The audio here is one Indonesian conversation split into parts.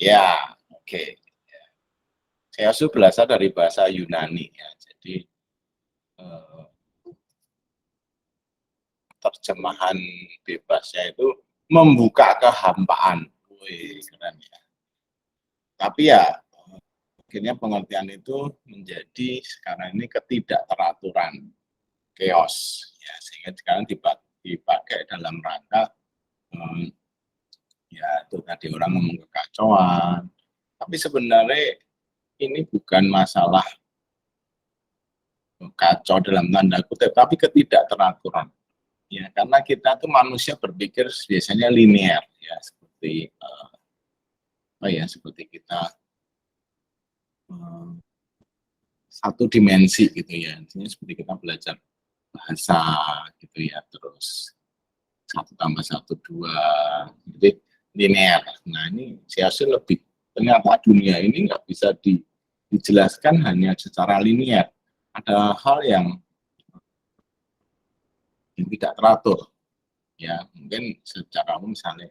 Ya, oke. Chaos itu berasal dari bahasa Yunani ya. Jadi terjemahan bebasnya itu membuka kehampaan. Wih, keren ya. Tapi ya akhirnya pengertian itu menjadi sekarang ini ketidakteraturan, chaos ya, sehingga sekarang dipakai dalam rangka ya itu tadi orang ngomong kekacauan. Tapi sebenarnya ini bukan masalah kacau dalam tanda kutip, tapi ketidakteraturan. Ya, karena kita tuh manusia berpikir biasanya linear ya, seperti seperti kita satu dimensi gitu ya. Artinya seperti kita belajar bahasa gitu ya, terus 1+1=2, jadi linear. Nah ini CAC lebih, ternyata dunia ini nggak bisa dijelaskan hanya secara linear. Ada hal yang tidak teratur ya, mungkin secara umum misalnya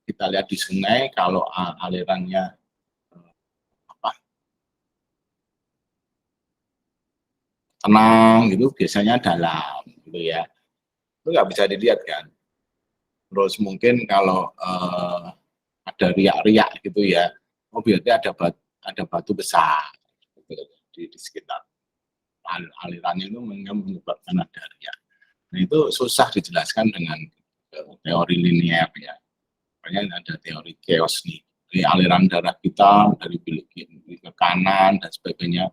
kita lihat di sungai, kalau alirannya tenang gitu biasanya dalam gitu ya, itu nggak bisa dilihat kan. Terus mungkin kalau ada riak-riak gitu ya, oh berarti ada batu besar gitu, di sekitar alirannya itu menyebabkan ada riak. Nah itu susah dijelaskan dengan teori linear ya. Makanya ada teori chaos nih, dari aliran darah kita dari bilik ke kanan dan sebagainya,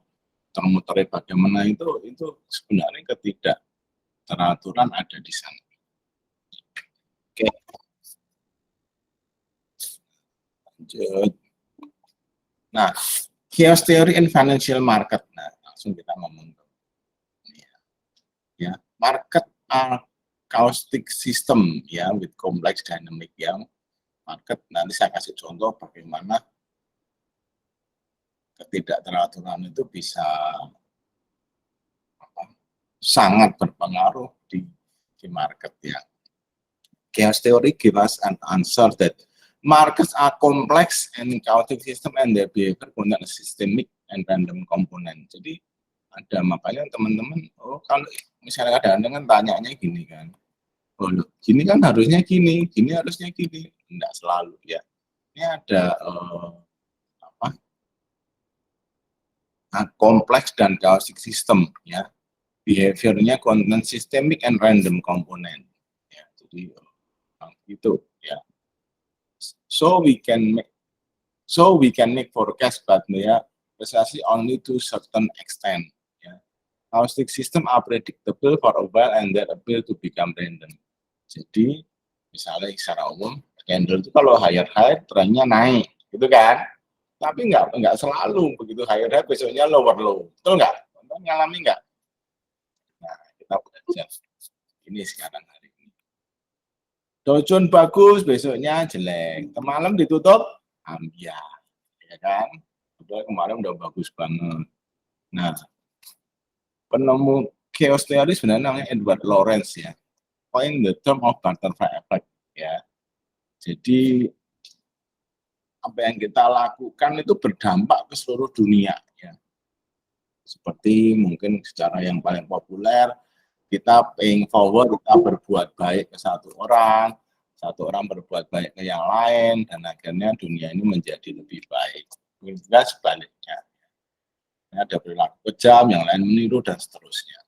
muter-muternya bagaimana, itu sebenarnya ketidakteraturan ada di sana. Oke. Lanjut. Nah, chaos theory in financial market. Nah, langsung kita ngomong. Ya, market are chaotic system ya, with complex dynamic ya. Market, nanti saya kasih contoh bagaimana ketidakteraturan itu bisa sangat berpengaruh di market ya. Chaos theory give us an answer that markets are complex and chaotic system and their behavior contain systemic and random component. Jadi ada, makanya teman-teman, oh kalau misalnya kadang-kadang kan tanyanya gini kan, oh gini kan harusnya gini harusnya gini, enggak selalu ya. Ini ada kompleks dan chaotic system ya, behaviornya contain systemic and random component ya, jadi itu ya. So we can make forecast, but ya precisely only to certain extent ya. Chaotic system are predictable for a while and that appear to become random. Jadi misalnya secara umum candle itu kalau higher high trennya naik gitu kan, tapi nggak selalu begitu higher high besoknya lower low, betul nggak? Anda ngalami nggak? Nah kita belajar ini sekarang hari ini. Dow Jones bagus, besoknya jelek, malam ditutup ambiar, ya kan? Udah kemarin udah bagus banget. Nah, penemu chaos theory sebenarnya namanya Edward Lorenz ya, coin the term of butterfly effect ya. Jadi apa yang kita lakukan itu berdampak ke seluruh dunia ya. Seperti mungkin secara yang paling populer, kita paying forward, kita berbuat baik ke satu orang berbuat baik ke yang lain, dan akhirnya dunia ini menjadi lebih baik. Juga sebaliknya, ada perilaku kejam, yang lain meniru, dan seterusnya.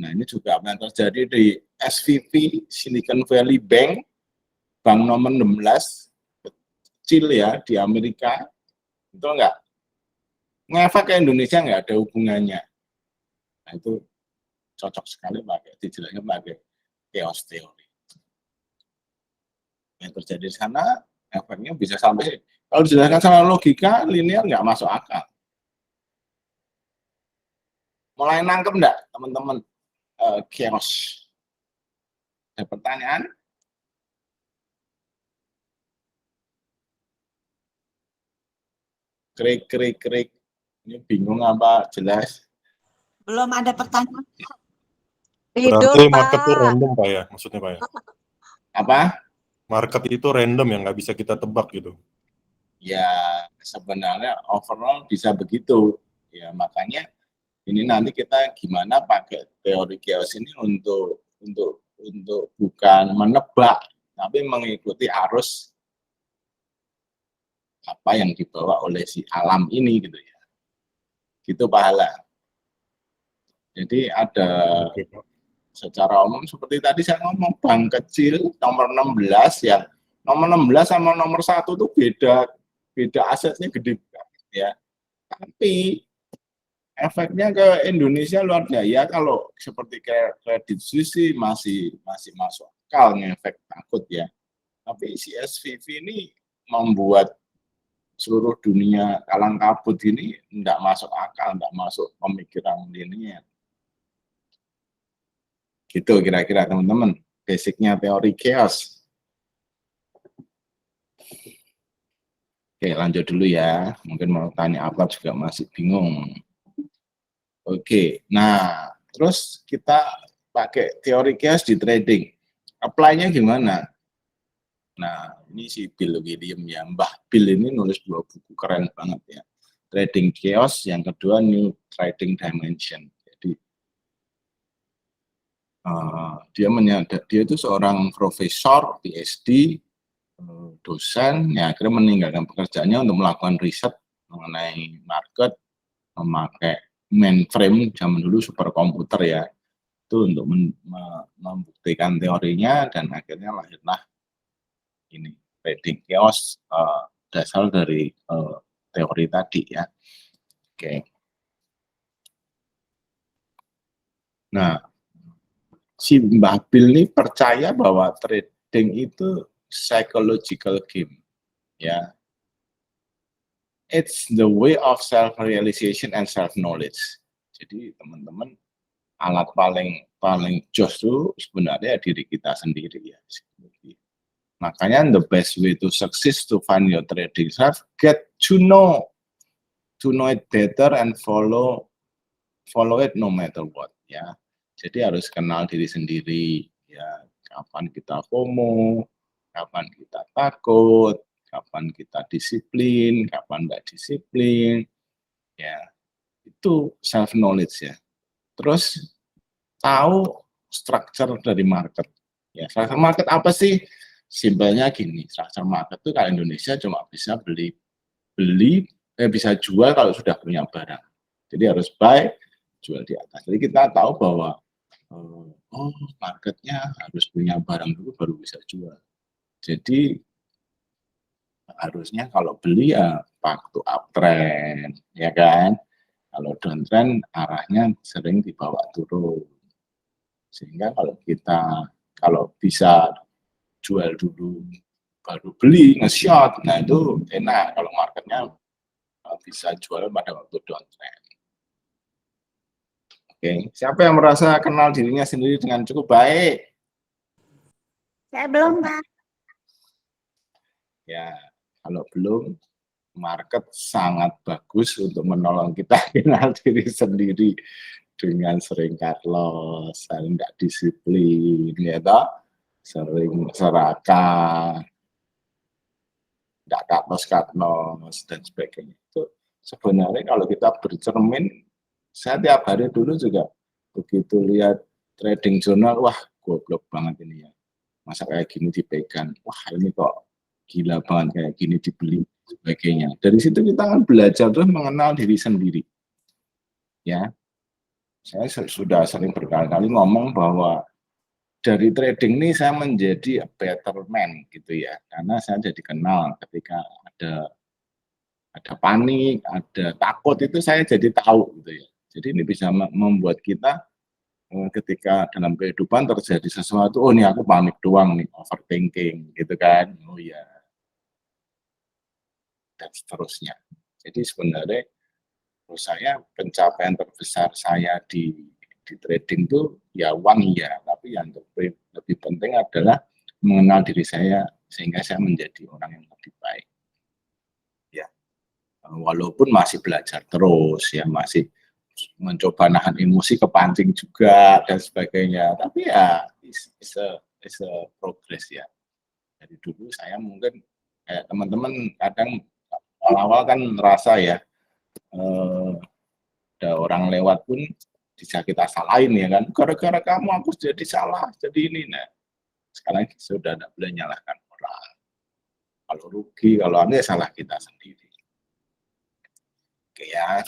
Nah ini juga apa yang terjadi di SVB, Silicon Valley Bank, bank nomor 16, kecil ya di Amerika, betul nggak? Ngefek ke Indonesia nggak ada hubungannya. Nah itu cocok sekali dijelaskan pakai chaos theory. Yang terjadi di sana, efeknya bisa sampai, kalau dijelaskan secara logika, linear nggak masuk akal. Mulai nangkep nggak teman-teman chaos? Ada pertanyaan? Krik. Ini bingung apa jelas? Belum ada pertanyaan. Berarti market itu random Pak ya, maksudnya Pak ya? Apa? Market itu random yang nggak bisa kita tebak gitu. Ya sebenarnya overall bisa begitu. Ya makanya ini nanti kita gimana pakai teori chaos ini untuk bukan menebak, tapi mengikuti arus apa yang dibawa oleh si alam ini gitu ya. Gitu pahala. Jadi ada Oke, Pak. secara umum seperti tadi saya ngomong bank kecil nomor 16 ya. Nomor 16 sama nomor 1 tuh beda asetnya gede banget ya. Tapi efeknya ke Indonesia luar biasa. Ya kalau seperti kredit Swiss sih masih masuk akal ngefek takut ya. Tapi si SVV ini membuat seluruh dunia kalang kabut ini enggak masuk akal, enggak masuk pemikiran linear. Gitu kira-kira teman-teman, basicnya teori chaos. Oke, lanjut dulu ya. Mungkin mau tanya apa juga masih bingung. Oke, nah terus kita pakai teori chaos di trading. Apply-nya gimana? Nah, ini si Bill William ya. Mbah Bill ini nulis 2 buku keren banget ya. Trading Chaos, yang kedua New Trading Dimension. Jadi dia itu seorang profesor PhD, dosen, ya akhirnya meninggalkan pekerjaannya untuk melakukan riset mengenai market, memakai mainframe zaman dulu superkomputer ya, itu untuk membuktikan teorinya dan akhirnya lahirlah ini trading chaos dasar dari teori tadi ya. Oke. Nah, si Mbah Bill ini percaya bahwa trading itu psychological game ya. It's the way of self realization and self knowledge. Jadi teman-teman, alat paling jos itu sebenarnya diri kita sendiri ya. Makanya the best way to success to find your trading self, get to know it better and follow it no matter what ya. Jadi harus kenal diri sendiri ya, kapan kita FOMO, kapan kita takut, kapan kita disiplin, kapan enggak disiplin. Ya, itu self knowledge ya. Terus tahu structure dari market. Ya, structure market apa sih? Simpelnya gini, structure market itu kalau Indonesia cuma bisa bisa jual kalau sudah punya barang. Jadi harus buy, jual di atas. Jadi kita tahu bahwa marketnya harus punya barang dulu baru bisa jual. Jadi harusnya kalau beli ya waktu uptrend, ya kan? Kalau downtrend arahnya sering dibawa turun. Sehingga kalau bisa jual dulu baru beli nge-short, nah itu enak kalau marketnya bisa jual pada waktu downtrend. Oke, siapa yang merasa kenal dirinya sendiri dengan cukup baik? Saya belum, Pak. Ya, kalau belum, market sangat bagus untuk menolong kita kenal diri sendiri dengan sering cut loss, sering nggak disiplin, ya toh? Sering serakah, nggak cut loss, dan sebagainya. Itu sebenarnya kalau kita bercermin, saya tiap hari dulu juga begitu lihat trading journal, wah goblok banget ini ya. Masa kayak gini dipegang, wah ini kok gila banget kayak gini dibeli, sebagainya. Dari situ kita kan belajar terus mengenal diri sendiri. Ya, saya sudah sering berkali-kali ngomong bahwa dari trading ini saya menjadi a better man gitu ya, karena saya jadi kenal ketika ada panik, ada takut, itu saya jadi tahu gitu ya. Jadi ini bisa membuat kita ketika dalam kehidupan terjadi sesuatu, oh ini aku panik doang nih, overthinking gitu kan, oh ya, dan seterusnya. Jadi sebenarnya menurut saya pencapaian terbesar saya di trading itu ya uang ya, tapi yang lebih penting adalah mengenal diri saya sehingga saya menjadi orang yang lebih baik. Ya, walaupun masih belajar terus ya, masih mencoba nahan emosi, kepancing juga dan sebagainya, tapi ya it's a progress ya. Dari dulu saya mungkin kayak teman-teman kadang awal-awal kan merasa ya, ada orang lewat pun bisa kita salahin ya kan, gara-gara kamu aku jadi salah, jadi ini. Nah, sekarang sudah tidak boleh nyalahkan orang. Kalau rugi, kalau aneh salah kita sendiri. Oke ya.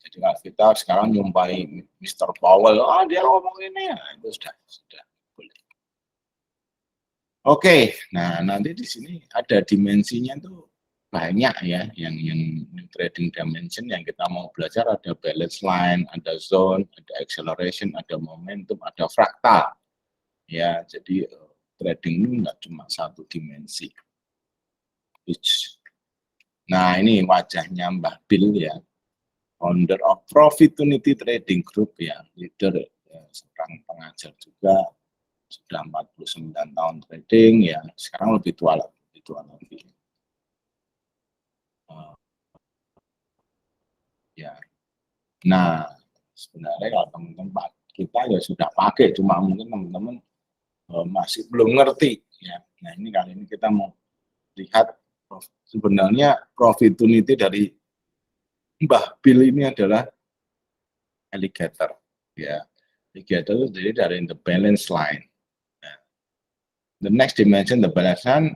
Jadi kalau kita sekarang nyumpai Mr. Powell, dia ngomong ini ya, itu sudah boleh. Oke, nah nanti di sini ada dimensinya tuh banyak ya, yang trading dimension yang kita mau belajar, ada balance line, ada zone, ada acceleration, ada momentum, ada fraktal. Ya, jadi trading ini nggak cuma satu dimensi. Nah, ini wajahnya Mbah Bill ya, founder of Profitunity Trading Group ya, leader ya, seorang pengajar juga, sudah 49 tahun trading ya, sekarang lebih tua lagi. Ya. Nah, sebenarnya kalau teman-teman kita ya sudah pakai, cuma mungkin teman-teman masih belum ngerti ya. Nah, ini kali ini kita mau lihat sebenarnya Profitunity dari Mbah Bill ini adalah alligator ya. Alligator itu jadi dari the balance line. Nah, the next dimension the balance line,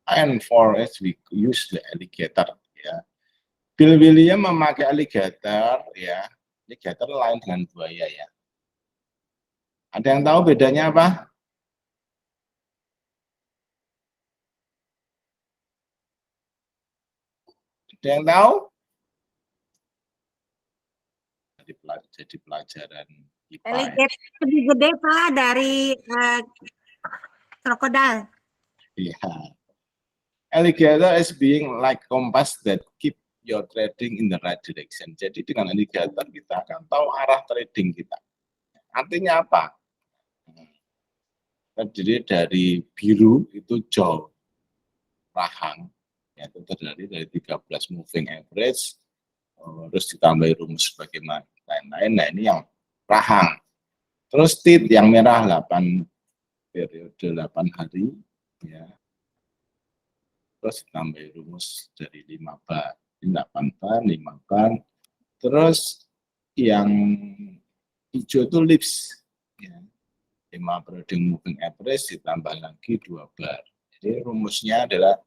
and for us we use the alligator ya. Bill William memakai alligator ya. Alligator lain dengan buaya ya. Ada yang tahu bedanya apa? Ada yang tahu? Jadi pelajaran IPA. Alligator lebih gede Pak dari krokodil. Iya. Alligator is being like compass that keep your trading in the right direction. Jadi dengan alligator kita akan tahu arah trading kita. Artinya apa? Terdiri dari biru itu jauh, rahang, ya, itu terdiri dari 13 moving average, terus ditambah rumus bagaimana lain-lain. Nah, ini yang rahang. Terus tit yang merah 8 periode 8 hari, ya. Terus ditambah rumus dari 5 bar, 8 bar, 5 bar. Terus yang hijau itu lips, ya. 5 periode moving average ditambah lagi 2 bar. Jadi rumusnya adalah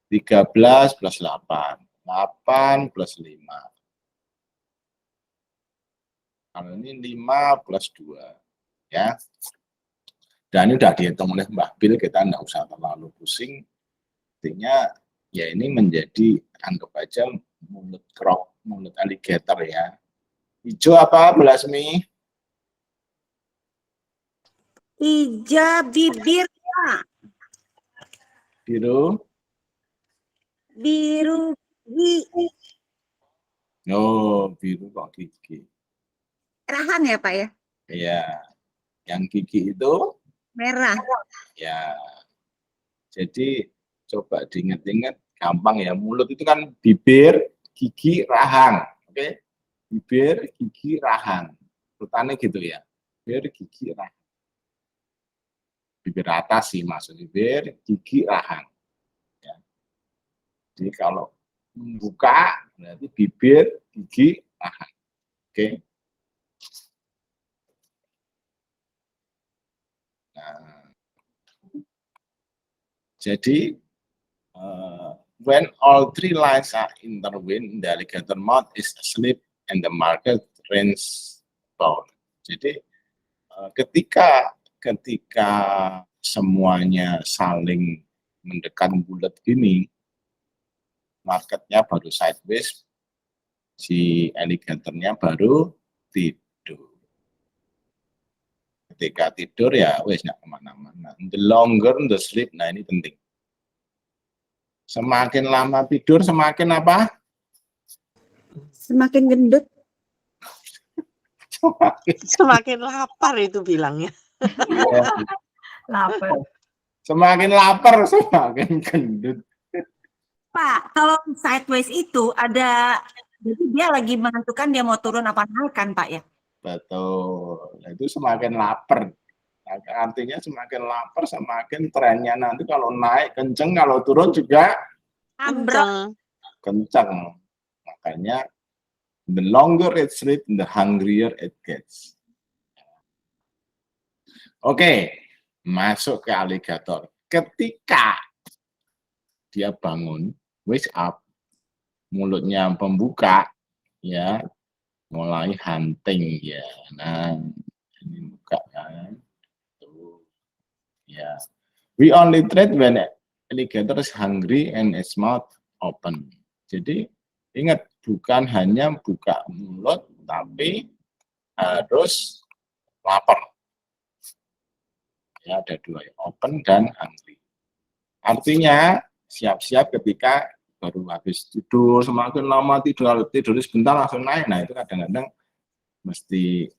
13 plus 8, 8 plus 5. Kalau ini 5 plus 2, ya. Dan ini sudah dihitung oleh Mbah Bill, kita tidak usah terlalu pusing. Artinya, ya ini menjadi, anggap aja mulut krok, mulut alligator ya. Hijau apa, Belasmi? Hijau bibirnya. Biru? Biru gigi. Oh, biru kok gigi. Rahang ya Pak ya? Iya. Yang gigi itu? Merah. Ya. Jadi coba diingat-ingat, gampang ya. Mulut itu kan bibir, gigi, rahang. Oke? Bibir, gigi, rahang. Urutannya gitu ya. Bibir, gigi, rahang. Bibir atas sih maksud bibir, gigi, rahang. Ya. Jadi kalau membuka berarti bibir, gigi, rahang. Oke? Nah, jadi when all three lines are intertwined, the alligator mouth is asleep and the market range bound. Jadi ketika semuanya saling mendekat bulat gini, marketnya baru sideways, si alligatornya baru tidur. Ketika tidur ya wes nggak kemana-mana. The longer the sleep, nah ini penting. Semakin lama tidur semakin apa? Semakin gendut. Semakin lapar itu bilangnya. Ya. Lapar. Semakin lapar semakin gendut. Pak, kalau sideways itu ada, jadi dia lagi menentukan dia mau turun apa naik kan Pak ya? Betul. Nah, itu semakin lapar. Nah, artinya semakin lapar, semakin trennya nanti kalau naik kenceng, kalau turun juga Ambrol. kencang. Makanya the longer it's read, the hungrier it gets. Oke, masuk ke aligator. Ketika dia bangun, wake up, mulutnya pembuka, ya, mulai hunting, ya. Nah, ini buka kan. Tuh. Ya. We only trade when alligator is hungry and its mouth open. Jadi ingat, bukan hanya buka mulut, tapi harus lapar. Ya, ada dua, open dan hungry. Artinya siap-siap ketika baru habis tidur, semakin lama tidur sebentar langsung naik. Nah, itu kadang-kadang mesti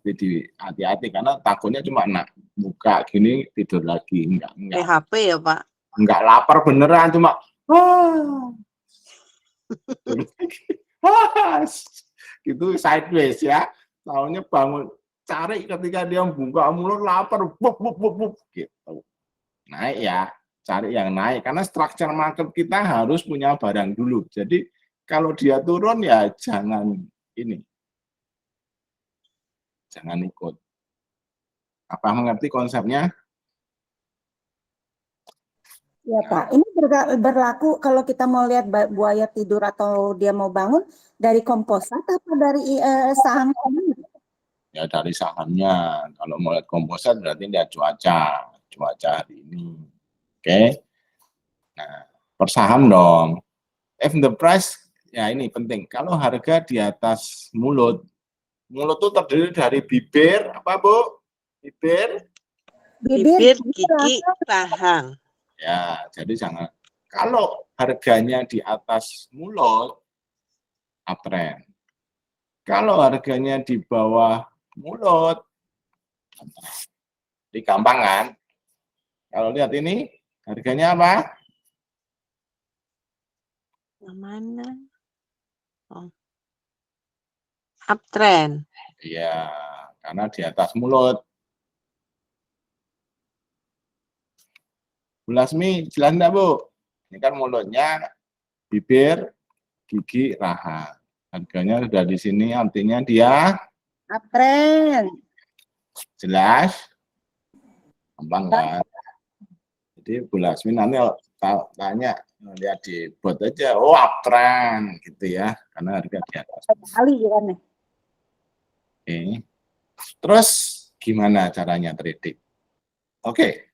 di hati-hati karena takutnya cuma buka gini tidur lagi, enggak PHP ya Pak? Enggak lapar beneran, cuma gitu sideways ya. Tahunya bangun, cari ketika dia buka mulut lapar, buk gitu. Naik ya, cari yang naik karena structure market kita harus punya barang dulu. Jadi kalau dia turun ya jangan ikut. Apa mengerti konsepnya? Ya Pak, ini berlaku kalau kita mau lihat buaya tidur atau dia mau bangun dari komposat atau dari saham? Ya dari sahamnya. Kalau mau lihat komposat berarti lihat cuaca hari ini. Oke. Nah, per saham dong. If the price, ya ini penting. Kalau harga di atas mulut itu terdiri dari bibir, apa Bu? Bibir, gigi, rahang. Ya, jadi jangan. Kalau harganya di atas mulut, uptrend. Kalau harganya di bawah mulut, jadi gampang kan? Kalau lihat ini, harganya apa? Yang mana? Oh. Uptrend. Iya, karena di atas mulut. Bu Lasmi, jelas enggak, Bu? Ini kan mulutnya, bibir, gigi, rahang. Harganya sudah di sini, artinya dia Uptrend. jelas? Gampang kan? Jadi Bu Lasmi nanti tanya, lihat di bot aja, oh uptrend gitu ya, karena harga di atas. Kali kan? Oke. Terus gimana caranya trading? Oke.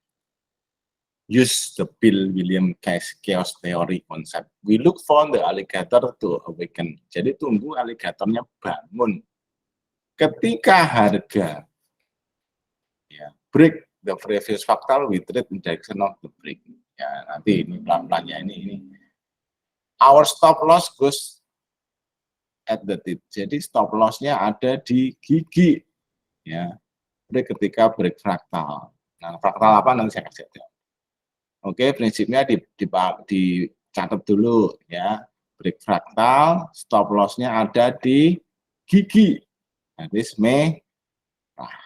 Use the Bill William Chaos Theory concept. We look for the alligator to awaken. Jadi tunggu aligatornya bangun. Ketika harga break the previous fractal, we trade in direction of the break. Ya, nanti ini pelan-pelannya ini. Our stop loss goes at the tip. Jadi stop loss-nya ada di gigi. Ya. Break ketika break fractal. Nah, fractal apa nanti saya kasih tahu. Oke, prinsipnya dicatat dulu ya. Break fractal, stop loss-nya ada di gigi. Garis merah.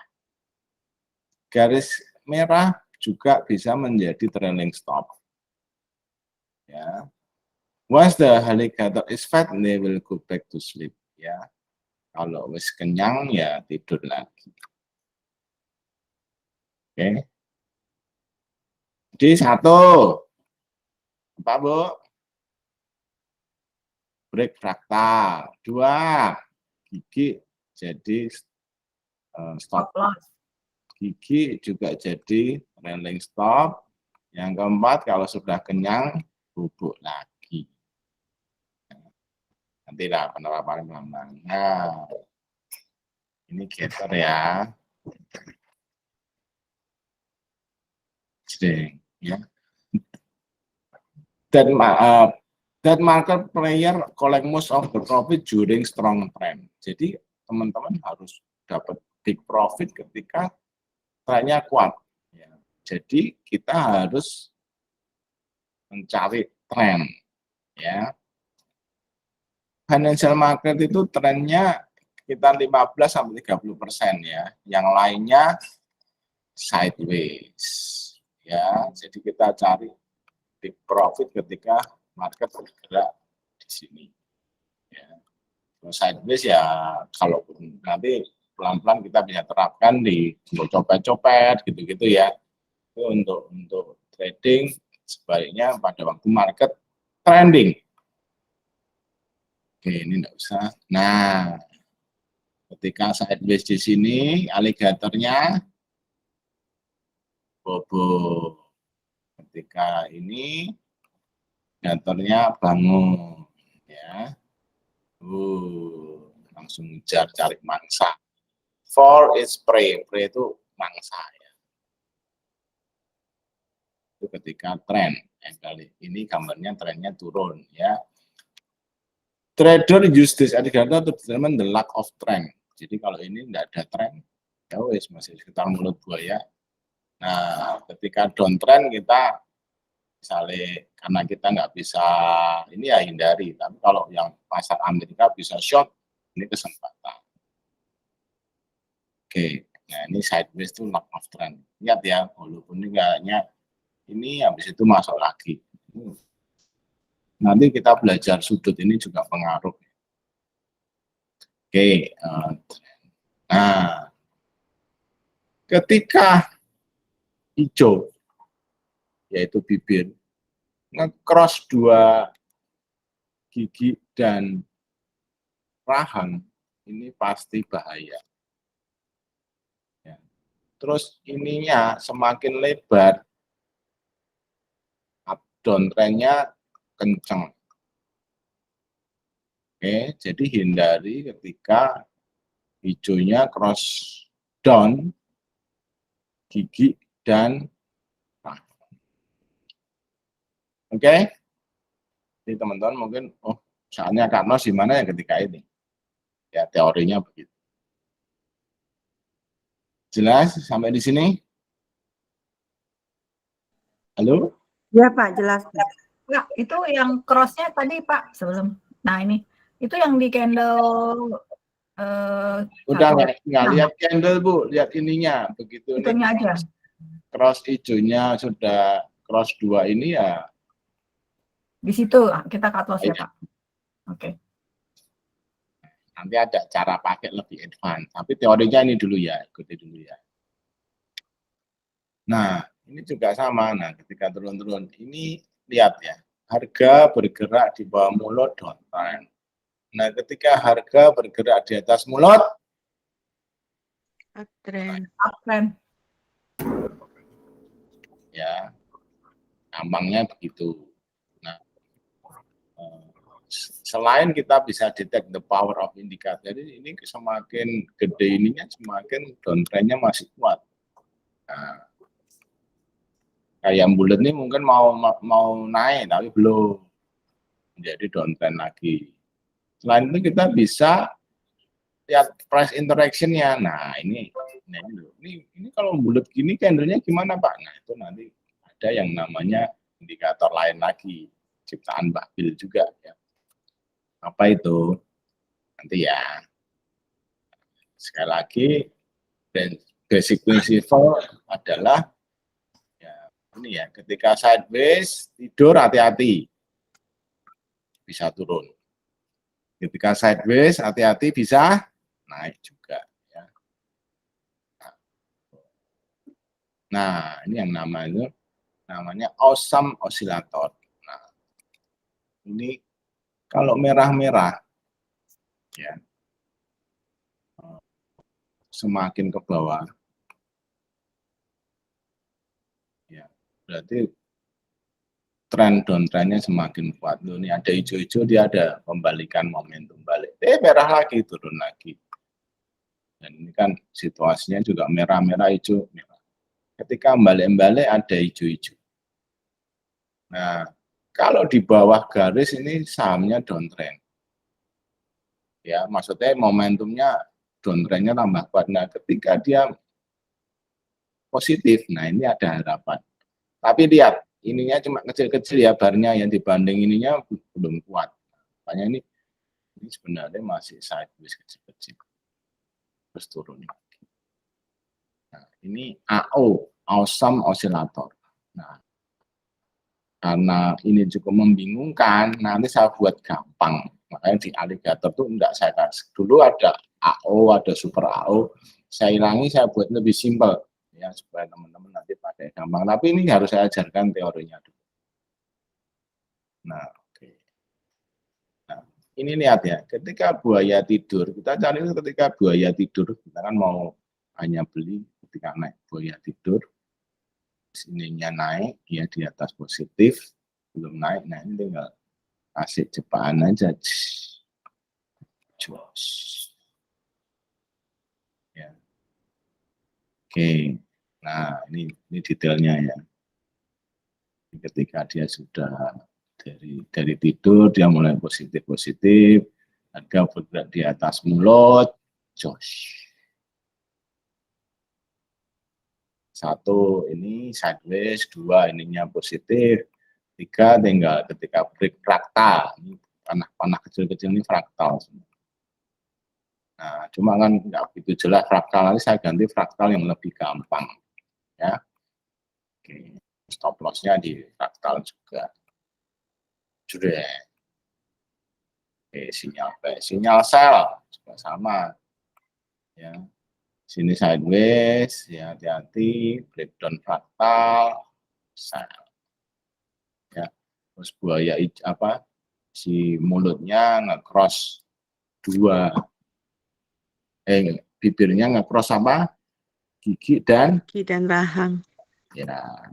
Garis merah juga bisa menjadi trailing stop. Ya. Once the alligator is fat, they will go back to sleep. Ya. Kalau wis kenyang ya tidur lagi. Oke. Jadi satu, apa Bu? Break fractal. Dua, gigi jadi stop loss. Gigi juga jadi trailing stop. Yang keempat, kalau sudah kenyang, bubuk lagi. Nanti lah penerapan pelan-pelan. Nah, ini getter ya. Sedang, ya. That market player collect most of the profit during strong trend. Jadi teman-teman harus dapat big profit ketika trennya kuat. Ya. Jadi kita harus mencari tren. Ya. Financial market itu trennya kita 15-30% ya. Yang lainnya sideways. Ya, jadi kita cari big profit ketika market bergerak di sini. Ya. Sideways ya, kalau nanti pelan-pelan kita bisa terapkan di untuk copet-copet gitu-gitu ya. Itu untuk trading, sebaliknya pada waktu market trending. Oke, ini enggak usah. Nah, ketika sideways di sini, aligatornya bobo. Ketika ini, aligatornya bangun, ya. Langsung ngejar cari mangsa. For is prey, prey itu mangsa ya. Itu ketika tren. Kali ini gambarnya trennya turun ya. Trader use this indicator to determine the lack of trend. Jadi kalau ini tidak ada tren, ya wes masih sekitar mulut buaya. Nah, ketika downtrend kita misalnya karena kita nggak bisa ini ya hindari. Tapi kalau yang pasar Amerika bisa short, ini kesempatan. Oke, nah ini sideways itu lack of trend. Lihat ya, walaupun ini kayaknya ini habis itu masuk lagi. Nanti kita belajar sudut ini juga pengaruh. Oke, nah ketika hijau, yaitu bibir, nge-cross dua gigi dan rahang, ini pasti bahaya. Ya. Terus ininya semakin lebar, downtrendnya kenceng. Oke, jadi hindari ketika hijaunya cross down, gigi dan rahang. Oke, jadi teman-teman mungkin, oh soalnya Kak Nos gimana ya ketika ini? Ya teorinya begitu. Jelas sampai di sini? Halo? Ya Pak, jelas. Pak, itu yang cross-nya tadi Pak sebelum. Nah ini, itu yang di candle. Udah nggak lihat candle Bu, lihat ininya. Begitu ini Itunya aja. cross hijaunya sudah cross 2 ini ya. Di situ kita cut loss ya Pak. Oke. Nanti ada cara pakai lebih advance. Tapi teorinya ini dulu ya, ikuti dulu ya. Nah, ini juga sama. Nah, ketika turun-turun, ini lihat ya, harga bergerak di bawah mulut downtrend. Nah, ketika harga bergerak di atas mulut, Uptrend. Uptrend. ya, gampangnya begitu. Nah, selain kita bisa detect the power of indicator, jadi ini semakin gede ininya, semakin downtrendnya masih kuat. Nah, kayak bulat ini mungkin mau naik tapi belum menjadi downtrend lagi. Selain itu kita bisa lihat price interaction-nya. Nah, ini kalau bulat gini candle-nya gimana Pak? Nah, itu nanti ada yang namanya indikator lain lagi, ciptaan Mbak Bill juga ya. Apa itu? Nanti ya. Sekali lagi, basic principle adalah ini ya, ketika sideways tidur hati-hati, bisa turun. Ketika sideways hati-hati bisa naik juga. Ya. Nah, ini yang namanya awesome oscillator. Nah, ini kalau merah-merah, ya, semakin ke bawah, ya, berarti tren downtrendnya semakin kuat. Loh, ini ada hijau-hijau, dia ada pembalikan momentum balik. Merah lagi, turun lagi. Dan ini kan situasinya juga merah-merah, hijau, merah. Ketika balik-balik ada hijau-hijau. Nah, kalau di bawah garis ini sahamnya downtrend. Ya, maksudnya momentumnya downtrendnya tambah kuat. Nah, ketika dia positif, nah ini ada harapan. Tapi lihat, ininya cuma kecil-kecil ya barnya, yang dibanding ininya belum kuat. Makanya ini sebenarnya masih sideways kecil-kecil. Terus turun lagi. Nah, ini AO, awesome oscillator. Nah, karena ini cukup membingungkan, nanti saya buat gampang. Makanya di Alligator tuh enggak saya kasih. Dulu ada AO, ada Super AO. Saya hilangi, saya buat lebih simpel. Ya, supaya teman-teman nanti pakai gampang. Tapi ini harus saya ajarkan teorinya dulu. Nah, oke. Nah, ini lihat ya, ketika buaya tidur, kita cari ketika buaya tidur, kita kan mau hanya beli ketika naik buaya tidur. Sininya naik, ya di atas positif, belum naik, nah ini tinggal kasih jebakan aja. Jos. Ya. Oke, nah ini detailnya ya. Ketika dia sudah dari tidur, dia mulai positif, harga bergerak di atas mulut, jos. Satu ini sideways, dua ininya positif, tiga tinggal ketika break fraktal. Ini panah-panah kecil-kecil ini fraktal. Nah, cuma kan nggak begitu jelas fraktal, nanti saya ganti fraktal yang lebih gampang. Ya. Oke. Stop loss-nya di fraktal juga. Sudah. Oke, sinyal B, sinyal sell juga sama. Ya. Sini sideways, ya hati-hati, breakdown fraktal, sell. Ya. Terus buaya apa? Si mulutnya nge-cross dua. Bibirnya nge-cross apa? Gigi dan rahang. Ya.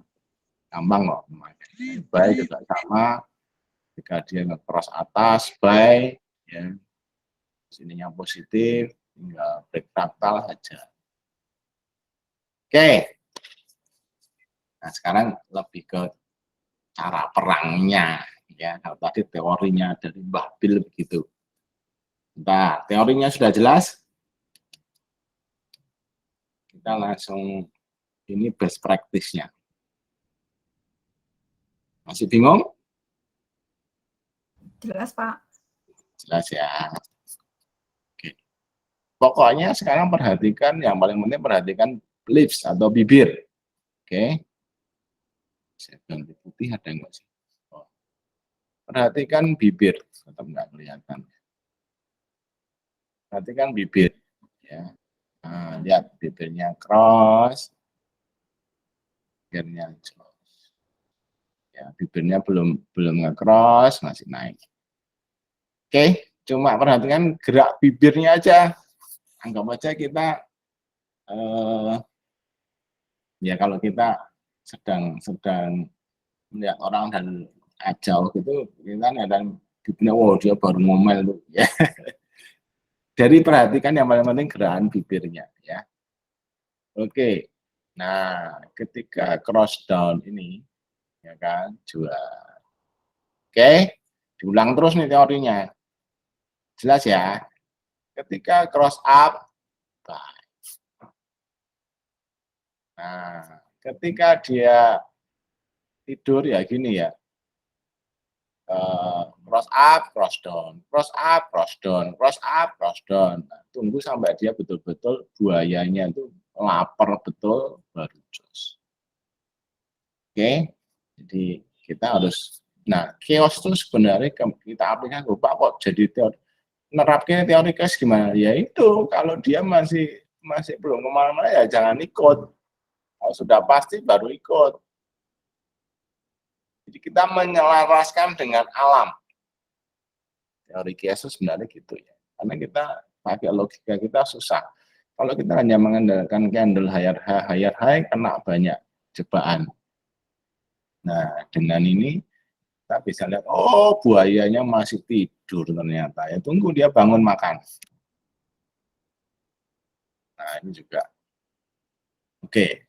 Gampang kok. Buy juga sama. Jika dia nge-cross atas, buy, ya. Sininya positif, tinggal break fraktal saja. Oke. Nah, sekarang lebih ke cara perangnya, ya. Kalau tadi teorinya dari Mbah Bil begitu. Nah, teorinya sudah jelas. Kita langsung ini best practice-nya. Masih bingung? Jelas, Pak. Jelas ya. Oke. Pokoknya sekarang perhatikan, yang paling penting perhatikan lips atau bibir. Oke. Saya ganti putih ada enggak sih? Oh. Perhatikan bibir, tetap enggak kelihatan. Perhatikan bibir. Ya. Nah, lihat bibirnya cross. Bibirnya cross. Ya, bibirnya belum nge-cross, masih naik. Oke, cuma perhatikan gerak bibirnya aja. Anggap aja kita ya kalau kita sedang melihat orang dan jauh gitu, kita ada bibirnya, wow dia baru ngomel tuh ya. Jadi perhatikan yang paling penting gerakan bibirnya ya. Oke. Nah, ketika cross down ini ya kan jual. Oke, diulang terus nih teorinya. Jelas ya. Ketika cross up buy. Nah, ketika dia tidur ya gini ya. Cross up, cross down, cross up, cross down, cross up, cross down. Nah, tunggu sampai dia betul-betul buayanya itu lapar betul baru jos. Oke, jadi kita harus. Nah, chaos itu sebenarnya kita aplikasikan lupa kok jadi teori. Nerapkan teori chaos gimana? Ya itu kalau dia masih belum kemana-mana ya jangan ikut. Kalau sudah pasti baru ikut. Jadi kita menyelaraskan dengan alam. Teori chaos sebenarnya gitu ya. Karena kita pakai logika kita susah. Kalau kita hanya mengandalkan candle higher high, kena banyak jebakan. Nah, dengan ini kita bisa lihat, oh buayanya masih tidur ternyata. Ya tunggu dia bangun makan. Nah, ini juga. Oke.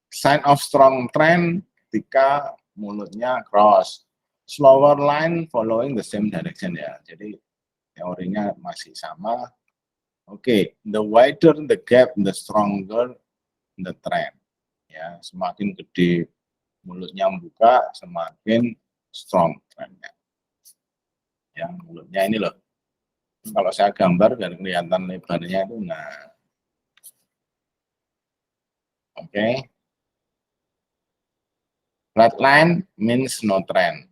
Sign of strong trend ketika mulutnya cross. Slower line following the same direction ya. Jadi teorinya masih sama. Oke, the wider the gap, the stronger the trend. Ya, semakin gede mulutnya membuka, semakin strong trendnya. Ya, mulutnya ini loh. Kalau saya gambar biar kelihatan lebarnya itu, nah, oke. Flat line means no trend.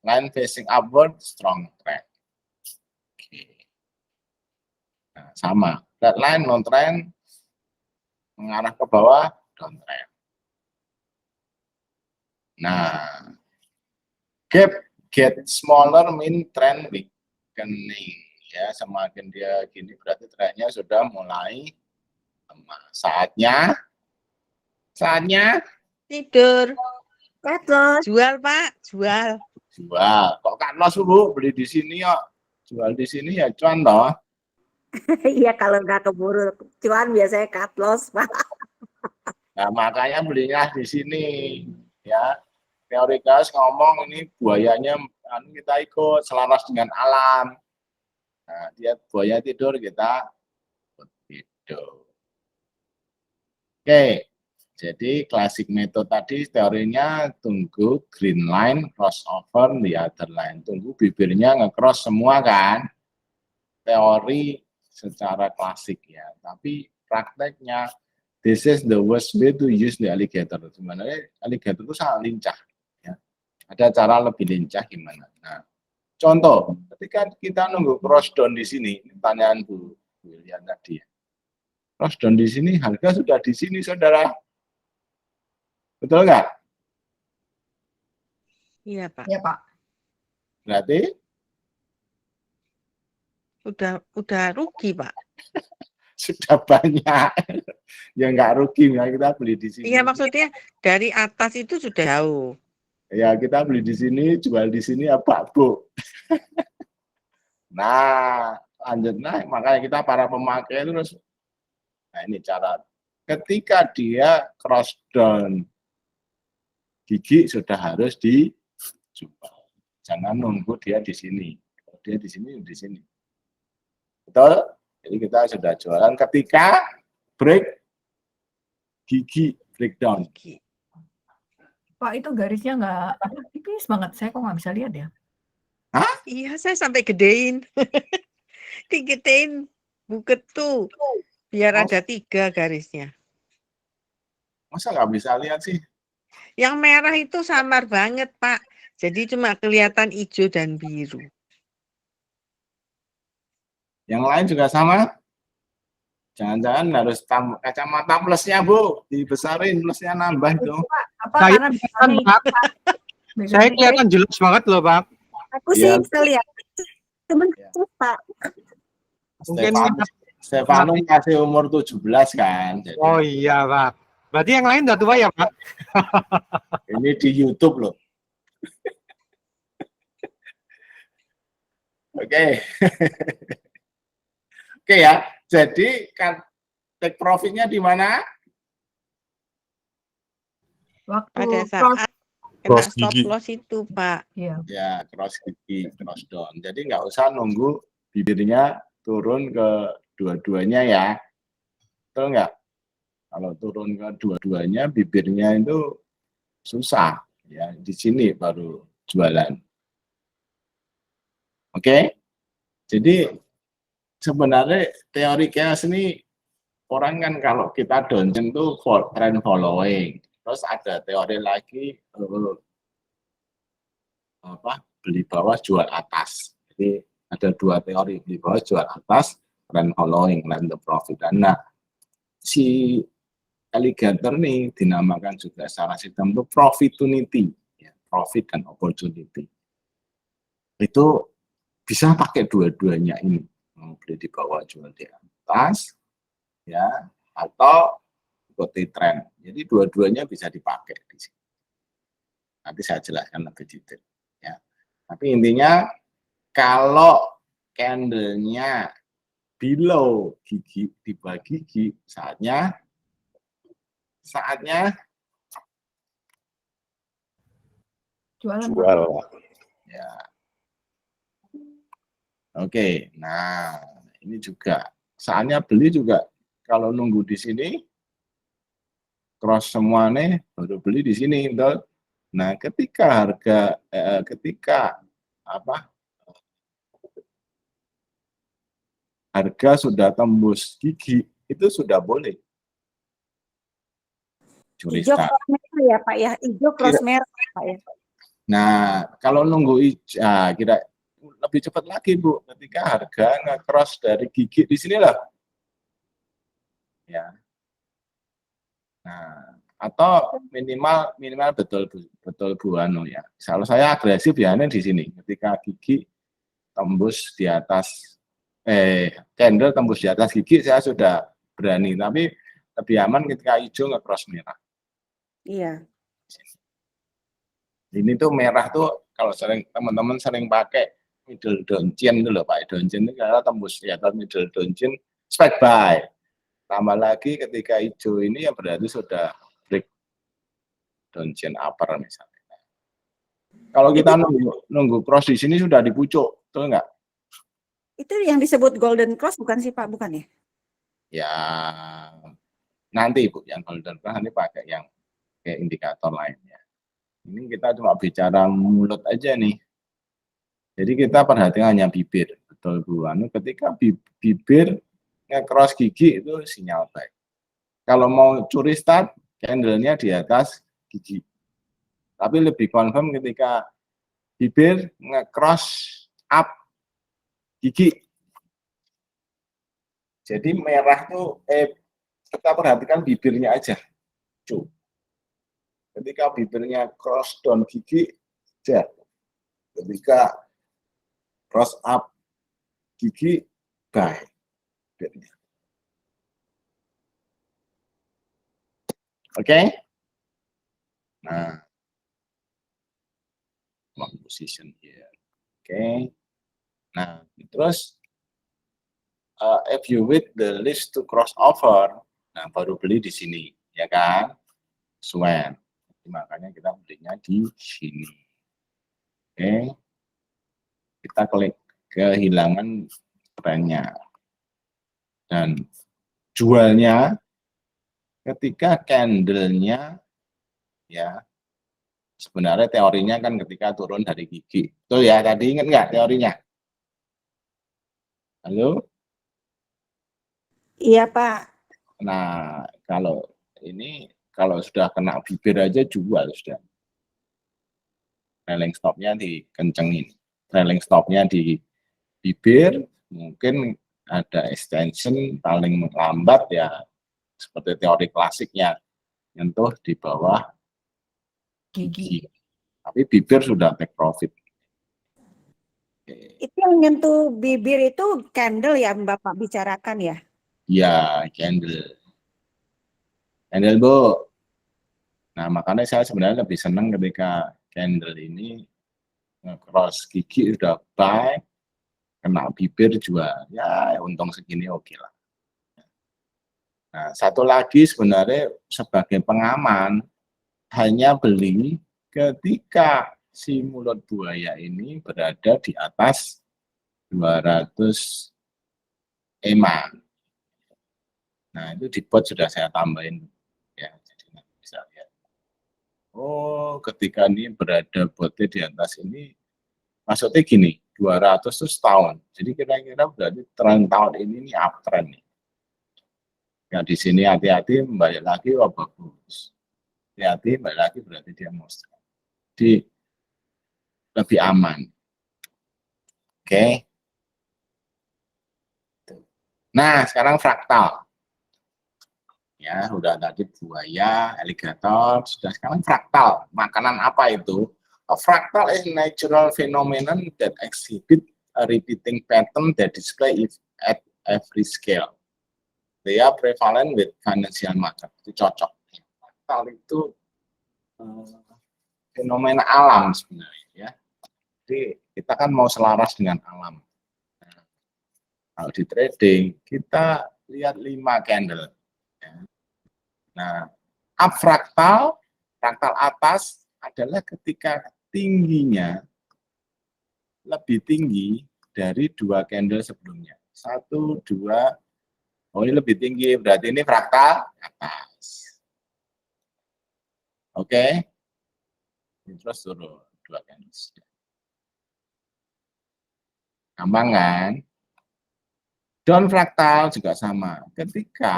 Line facing upward, strong trend. Oke. Nah, sama. Flat line, no trend, mengarah ke bawah, downtrend. Nah, gap get smaller mean trend weakening. Ya, semakin dia gini berarti trennya sudah mulai lemah. Saatnya Tidur. Cut loss. Jual, Pak. Jual. jual. Kok cut loss Bu, beli di sini ya, jual di sini ya cuan toh. Iya, kalau nggak keburu cuan biasanya cut loss, Pak. Nah, makanya belinya di sini ya. Teori gas ngomong ini buayanya kita ikut selaras dengan alam. Nah, dia buaya tidur, kita tidur. Oke, jadi klasik metode tadi teorinya tunggu green line crossover the other line. Tunggu bibirnya nge-cross semua kan. Teori secara klasik ya. Tapi prakteknya this is the worst way to use the alligator. Sebenarnya alligator itu sangat lincah. Ya. Ada cara lebih lincah gimana. Nah, contoh, ketika kita nunggu cross down di sini, ini pertanyaan Bu William tadi ya. Cross down di sini, harga sudah di sini, saudara. Betul nggak? Iya, Pak. Ya Pak. Berarti Udah rugi, Pak. sudah banyak. Ya nggak rugi, ya kita beli di sini. Iya, maksudnya dari atas itu sudah jauh. Ya kita beli di sini, jual di sini ya Pak Bu. Nah, lanjut naik. Makanya kita para pemakai terus. Nah ini cara. Ketika dia cross down gigi sudah harus dijual. Jangan nunggu dia di sini. Kalau dia di sini, di sini. Betul? Jadi kita sudah jualan ketika break gigi breakdown. Pak, itu garisnya nggak tipis banget. Saya kok nggak bisa lihat ya. Iya, saya sampai gedein. Digedein buket tuh. Biar Oh. ada 3 garisnya. Masa nggak bisa lihat sih? Yang merah itu samar banget, Pak. Jadi cuma kelihatan hijau dan biru. Yang lain juga sama? Jangan-jangan harus kacamata plusnya Bu, dibesarin plusnya nambah itu. Apa Saya karena kelihatan, Pak. Saya kelihatan jelas banget loh, Pak. Aku sih Iya. bisa lihat. Cuman Iya. Pak. Mungkin Stefano masih umur 17 kan. Jadi oh iya, Pak. Berarti yang lain udah tua ya, Pak? ini di YouTube loh. Oke. Oke ya. Jadi kan take profitnya di mana? waktu Pada cross, saat kena Cross stop gigi. loss itu, Pak. ya. Ya, cross gigi, cross down. Jadi nggak usah nunggu bibirnya turun ke dua-duanya ya. Betul nggak? Kalau turun ke dua-duanya, bibirnya itu susah. Ya, di sini baru jualan. Oke? Jadi sebenarnya teori chaos ini orang kan kalau kita downtrend tuh trend following. Terus ada teori lagi beli bawah jual atas. Jadi ada 2 teori, beli bawah jual atas, trend following, random profit. Nah, si alligator nih dinamakan juga secara sistem itu profitability, ya, profit dan opportunity. Itu bisa pakai dua-duanya ini, mau beli di bawah jual di atas, ya, atau ikuti tren. Jadi dua-duanya bisa dipakai di sini. Nanti saya jelaskan lebih detail. Ya. Tapi intinya kalau candle-nya below gigi, di bawah gigi, saatnya Jualan. Jual. ya. Oke, nah ini juga saatnya beli juga kalau nunggu di sini cross semua nih baru beli di sini, betul? Nah, ketika harga sudah tembus gigi itu sudah boleh curi Hijau start. cross merah ya Pak ya, hijau cross merah Pak ya. Nah, kalau nunggu kira lebih cepat lagi Bu, ketika harga nge-cross dari gigi di sini lah. Ya. Nah, atau minimal betul Bu anu ya. Kalau saya agresif ya ini di sini, ketika gigi tembus di atas candle tembus di atas gigi saya sudah berani, tapi lebih aman ketika hijau nge-cross merah. Iya. Ini tuh merah tuh kalau teman-teman sering pakai middle downchain itu loh Pak. Downchain itu kalau tembus di atas middle downchain spike buy. Tambah lagi ketika hijau ini ya berarti sudah break downchain upper misalnya. Kalau kita nunggu cross di sini sudah di pucuk, betul nggak? Itu yang disebut golden cross bukan sih Pak, bukan ya? Ya nanti Bu, yang golden cross nanti pakai yang kayak indikator lainnya. Ini kita cuma bicara mulut aja nih. Jadi kita perhatikan hanya bibir, betul Bu. Ketika bibir nge-cross gigi itu sinyal baik. Kalau mau curi start, candle-nya di atas gigi. Tapi lebih confirm ketika bibir nge-cross up gigi. Jadi merah tuh kita perhatikan bibirnya aja. Ketika bibirnya cross down gigi, ya. Ketika cross up gigi, buy. Oke? Nah, one position here. Oke. Nah, terus if you wait the list to cross over, nah baru beli di sini, ya kan? Swan. Makanya kita belinya di sini. Oke. Kita klik kehilangan trennya. Dan jualnya ketika candle-nya ya sebenarnya teorinya kan ketika turun dari gigi. Betul ya, tadi ingat nggak teorinya? Halo? Iya Pak. Nah, kalau sudah kena bibir aja jual sudah. Trailing stop-nya dikencengin. Trailing stop-nya di bibir, mungkin ada extension paling lambat ya seperti teori klasiknya nyentuh di bawah gigi. Tapi bibir sudah take profit. Itu yang nyentuh bibir itu candle ya Bapak bicarakan ya? Ya, candle. Candle Bu. Nah, makanya saya sebenarnya lebih senang ketika candle ini cross gigi udah buy, kena bibir jual. Ya, untung segini oke lah. Nah, satu lagi sebenarnya sebagai pengaman, hanya beli ketika si mulut buaya ini berada di atas 200 EMA. Nah, itu di bot sudah saya tambahin. Ya, jadi bisa lihat. Oh, ketika ini berada botnya di atas ini, maksudnya gini, 200 itu setahun. Jadi kira-kira berarti tren tahun ini uptrend nih. Ya di sini hati-hati, balik lagi, wah bagus. Hati-hati, balik lagi berarti dia mau strike. Jadi lebih aman. Oke. Nah, sekarang fraktal. Ya, udah tadi buaya, alligator, sudah sekarang fraktal. Makanan apa itu? A fractal is natural phenomenon that exhibit a repeating pattern that display it at every scale. They are prevalent with financial market. Itu cocok. Fraktal itu fenomena alam sebenarnya ya. Jadi kita kan mau selaras dengan alam. Nah, kalau di trading kita lihat 5 candle. Ya. Nah, up fraktal atas adalah ketika tingginya lebih tinggi dari 2 candle sebelumnya. 1, 2, oh ini lebih tinggi, berarti ini fraktal atas. Oke. Terus turun 2 candle. Gampang kan? Down fraktal juga sama. Ketika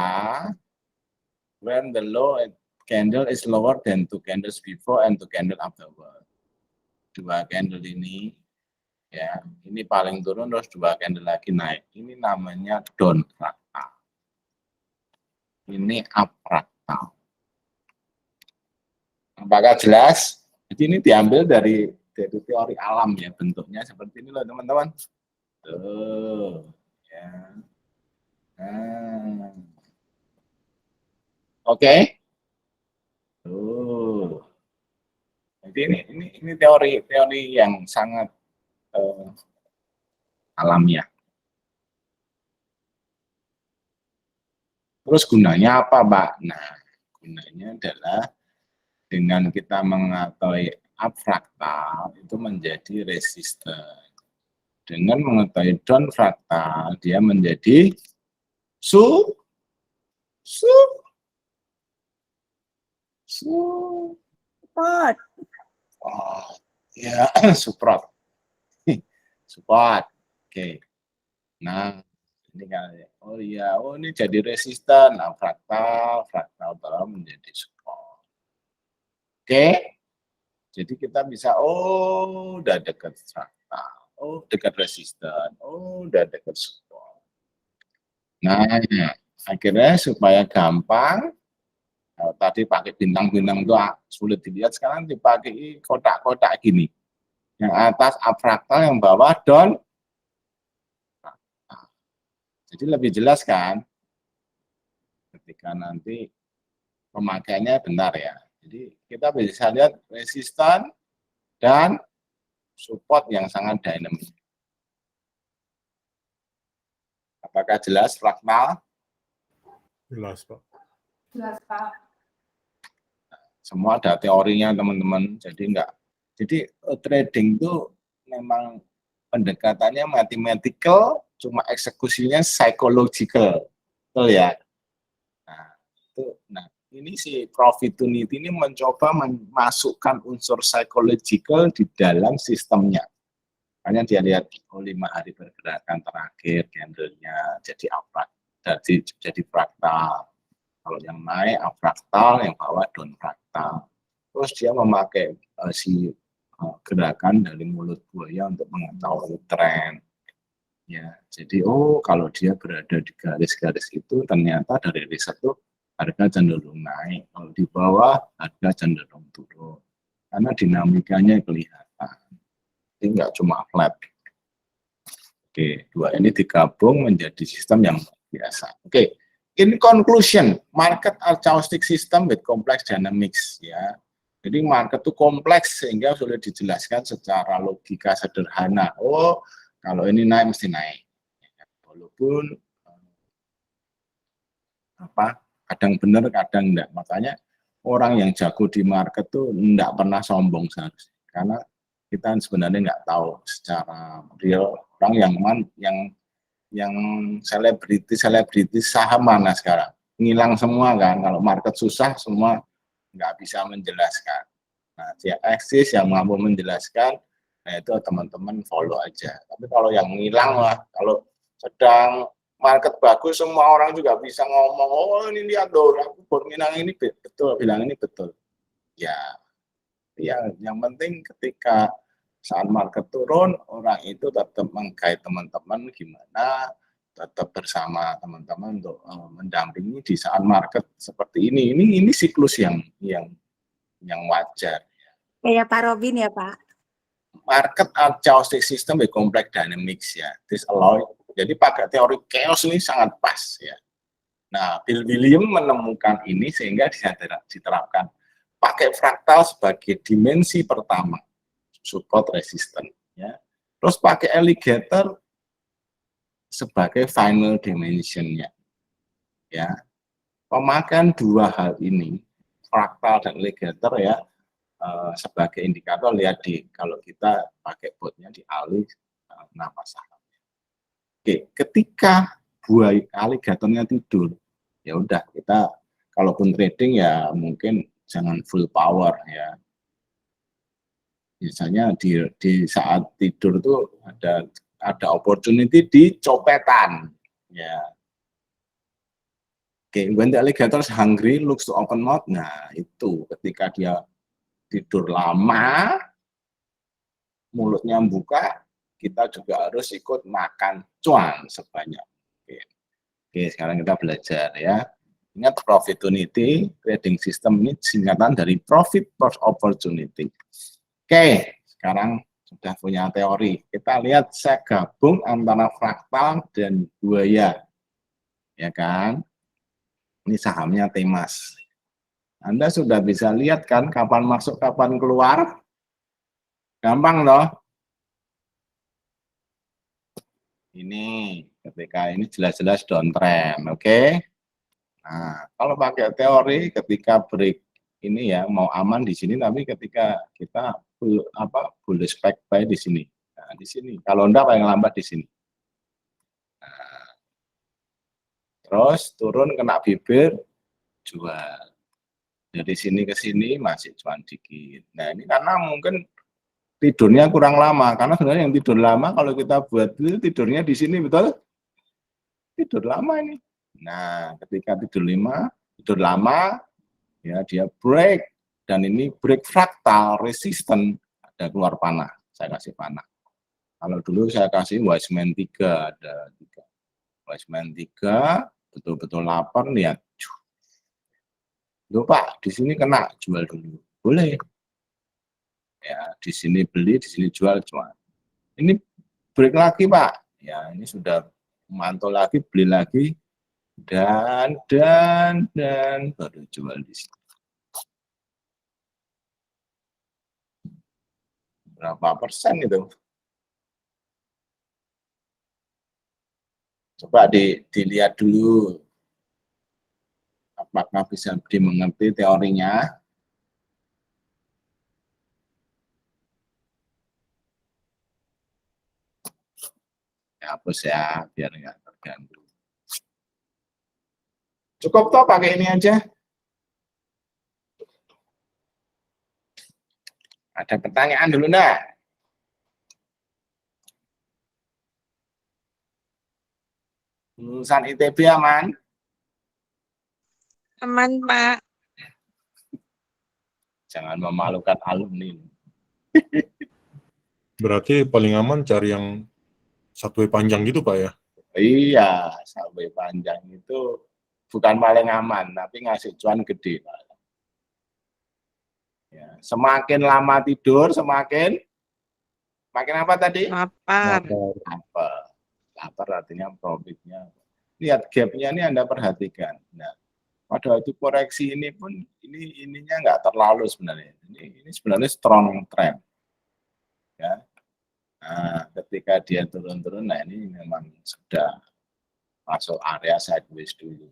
when the low candle is lower than 2 candles before and 2 candle afterward. 2 candle ini, ya, ini paling turun terus 2 candle lagi naik. Ini namanya down fractal. Ini up fractal. Apakah jelas? Jadi ini diambil dari teori alam ya, bentuknya seperti ini loh teman-teman. Tuh, ya. Nah. Oke. Tuh. Jadi ini teori yang sangat alamiah. Terus gunanya apa, Pak? Nah, gunanya adalah dengan kita mengetahui up fractal itu menjadi resisten. Dengan mengetahui down fractal dia menjadi support. Oh, ya, support. Support. Oke. Nah, ini kali. Oh iya, oh ini jadi resisten. Nah, fractal telah menjadi support. Oke. Jadi kita bisa, oh udah dekat fractal. Oh, dekat resisten. Oh, udah dekat support. Nah, akhirnya supaya gampang, kalau tadi pakai bintang-bintang itu sulit dilihat, sekarang dipakai kotak-kotak gini. Yang atas up fractal, yang bawah down fractal. Jadi lebih jelas kan? Ketika nanti pemakaiannya benar ya. Jadi kita bisa lihat resisten dan support yang sangat dinamis. Apakah jelas fractal? Jelas, Pak. Jelas, Pak. Semua ada teorinya teman-teman. Jadi trading itu memang pendekatannya mathematical, cuma eksekusinya psychological. Betul ya? Nah, ini si Profitunity ini mencoba memasukkan unsur psychological di dalam sistemnya. Makanya dia lihat 5 hari pergerakan terakhir candlenya jadi fractal. Kalau yang naik up fractal, yang bawah down fractal. Terus dia memakai gerakan dari mulut buaya untuk mengetahui tren. Ya, jadi kalau dia berada di garis-garis itu ternyata dari riset itu harga cenderung naik, kalau di bawah harga cenderung turun, karena dinamikanya kelihatan, jadi nggak cuma flat. Oke, 2 ini digabung menjadi sistem yang biasa. Oke, in conclusion, market are chaotic system with complex dynamics ya. Jadi market itu kompleks sehingga sulit dijelaskan secara logika sederhana. Oh, kalau ini naik mesti naik, walaupun kadang benar, kadang enggak. Makanya orang yang jago di market tuh enggak pernah sombong seharusnya. Karena kita sebenarnya enggak tahu secara real orang yang selebriti saham mana sekarang. Ngilang semua kan. Kalau market susah semua enggak bisa menjelaskan. Nah, dia eksis yang mampu menjelaskan, nah itu teman-teman follow aja. Tapi kalau yang ngilang lah, kalau sedang market bagus, semua orang juga bisa ngomong, oh ini lihat loh, aku bilang ini betul, bilang ini betul. Ya, yang penting ketika saat market turun, orang itu tetap meng-guide teman-teman gimana, tetap bersama teman-teman untuk mendampingi di saat market seperti ini. Ini siklus yang wajar. Kayak Pak Robin ya, Pak. Market are chaotic system with complex dynamics ya. This allow. Jadi pakai teori chaos ini sangat pas ya. Nah, Bill Williams menemukan ini sehingga diterapkan pakai fraktal sebagai dimensi pertama, support resistance ya. Terus pakai alligator sebagai final dimensionnya ya. Pemakaian 2 hal ini, fraktal dan alligator ya, sebagai indikator, lihat kalau kita pakai botnya di alih nama saham. Oke, ketika buaya aligatornya tidur, ya udah kita kalaupun trading ya mungkin jangan full power ya. Biasanya di saat tidur tuh ada opportunity di copetan ya. Oke, when the alligator is hungry, looks to open mouth. Nah, itu ketika dia tidur lama, mulutnya buka, kita juga harus ikut makan cuan sebanyak. Oke, sekarang kita belajar ya. Ingat profit opportunity trading system ini singkatan dari profit first opportunity. Oke, sekarang sudah punya teori. Kita lihat saya gabung antara fraktal dan buaya. Ya kan? Ini sahamnya Temas. Anda sudah bisa lihat kan kapan masuk, kapan keluar? Gampang loh. Ini ketika ini jelas-jelas downtrend, oke? Nah, kalau pakai teori ketika break ini ya mau aman di sini, tapi ketika kita bullish back buy di sini. Nah, di sini. Kalau enggak paling lambat di sini. Nah, terus turun kena bibir jual. Dari sini ke sini masih cuan dikit. Nah, ini karena mungkin tidurnya kurang lama, karena sebenarnya yang tidur lama kalau kita buat itu tidurnya di sini, betul? Tidur lama ini. Nah, ketika tidur lama, ya dia break, dan ini break fraktal, resisten, ada keluar panah, saya kasih panah. Kalau dulu saya kasih Wiseman 3, ada 3. Wiseman 3, betul-betul lapar, lihat. Loh Pak, di sini kena, jual dulu. Boleh. Ya, di sini beli, di sini jual cuan. Ini break lagi Pak. Ya, ini sudah mantul lagi, beli lagi, dan baru jual di sini. Berapa persen itu? Coba dilihat dulu. Apakah bisa dimengerti teorinya? Ya, hapus ya, biar nggak terganggu. Cukup toh pakai ini aja. Ada pertanyaan dulu enggak? Lulusan ITB aman? Aman, Pak. Jangan memalukan alumni. Berarti paling aman cari yang satu panjang gitu Pak ya? Iya, sampai panjang itu bukan paling aman, tapi ngasih cuan gede. Ya, semakin lama tidur, semakin apa tadi? Lapar. Lapar artinya profitnya. Lihat gapnya ini Anda perhatikan. Nah, pada waktu koreksi ini pun ininya nggak terlalu sebenarnya. Ini sebenarnya strong trend. Ya. Nah, ketika dia turun-turun, nah ini memang sudah masuk area sideways dulu.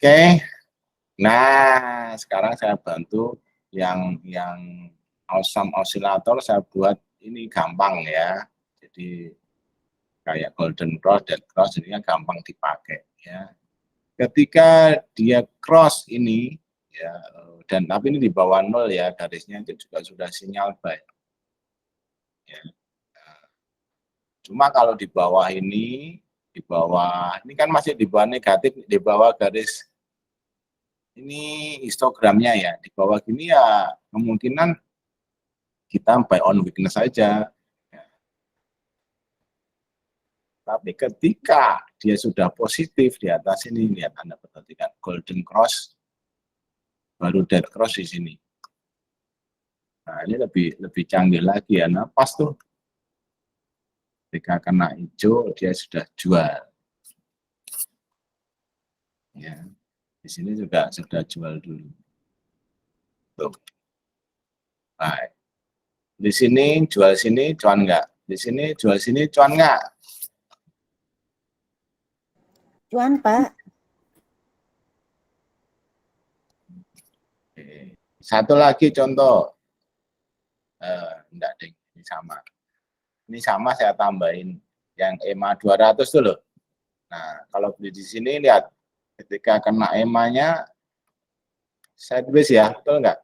Oke. Nah, sekarang saya bantu yang awesome oscillator saya buat ini gampang ya. Jadi kayak golden cross, dead cross ini kan gampang dipakai ya. Ketika dia cross ini ya, dan tapi ini di bawah 0 ya, garisnya itu juga sudah sinyal buy. Ya. Cuma kalau di bawah ini kan masih di bawah negatif, di bawah garis ini histogramnya ya, di bawah gini ya kemungkinan kita buy on weakness saja. Ya. Tapi ketika dia sudah positif di atas ini, lihat Anda perhatikan golden cross, baru dead cross di sini. Nah ini lebih canggih lagi ya, nah pas tuh. Ketika kena hijau dia sudah jual. Ya. Di sini juga sudah jual dulu. Tuh. Baik. Di sini jual sini cuan enggak? Di sini jual sini cuan enggak? Cuan, Pak. Oke. Satu lagi contoh. Enggak deh, ini sama. Ini sama saya tambahin yang EMA 200 tuh loh. Nah, kalau beli di sini lihat ketika kena EMA-nya sideways ya, betul enggak?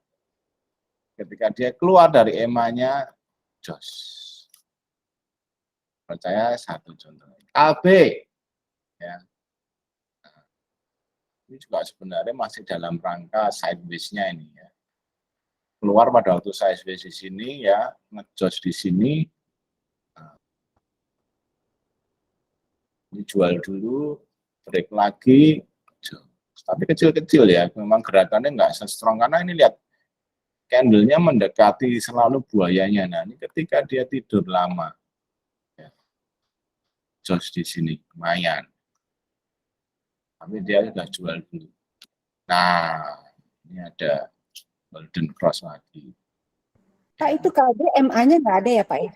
Ketika dia keluar dari EMA-nya, jos. Percaya satu contoh. KB, ya. ini juga sebenarnya masih dalam rangka sideways-nya ini ya. Keluar pada waktu sideways di sini ya, ngejos di sini. Nah, ini jual dulu, break lagi, tapi kecil-kecil ya, memang gerakannya nggak se-strong karena ini lihat candle-nya mendekati selalu buayanya. Nah, ini ketika dia tidur lama, ya, jos di sini lumayan, tapi dia sudah jual dulu. Nah, ini ada golden cross lagi. Pak, itu KLB MA-nya nggak ada ya Pak ya?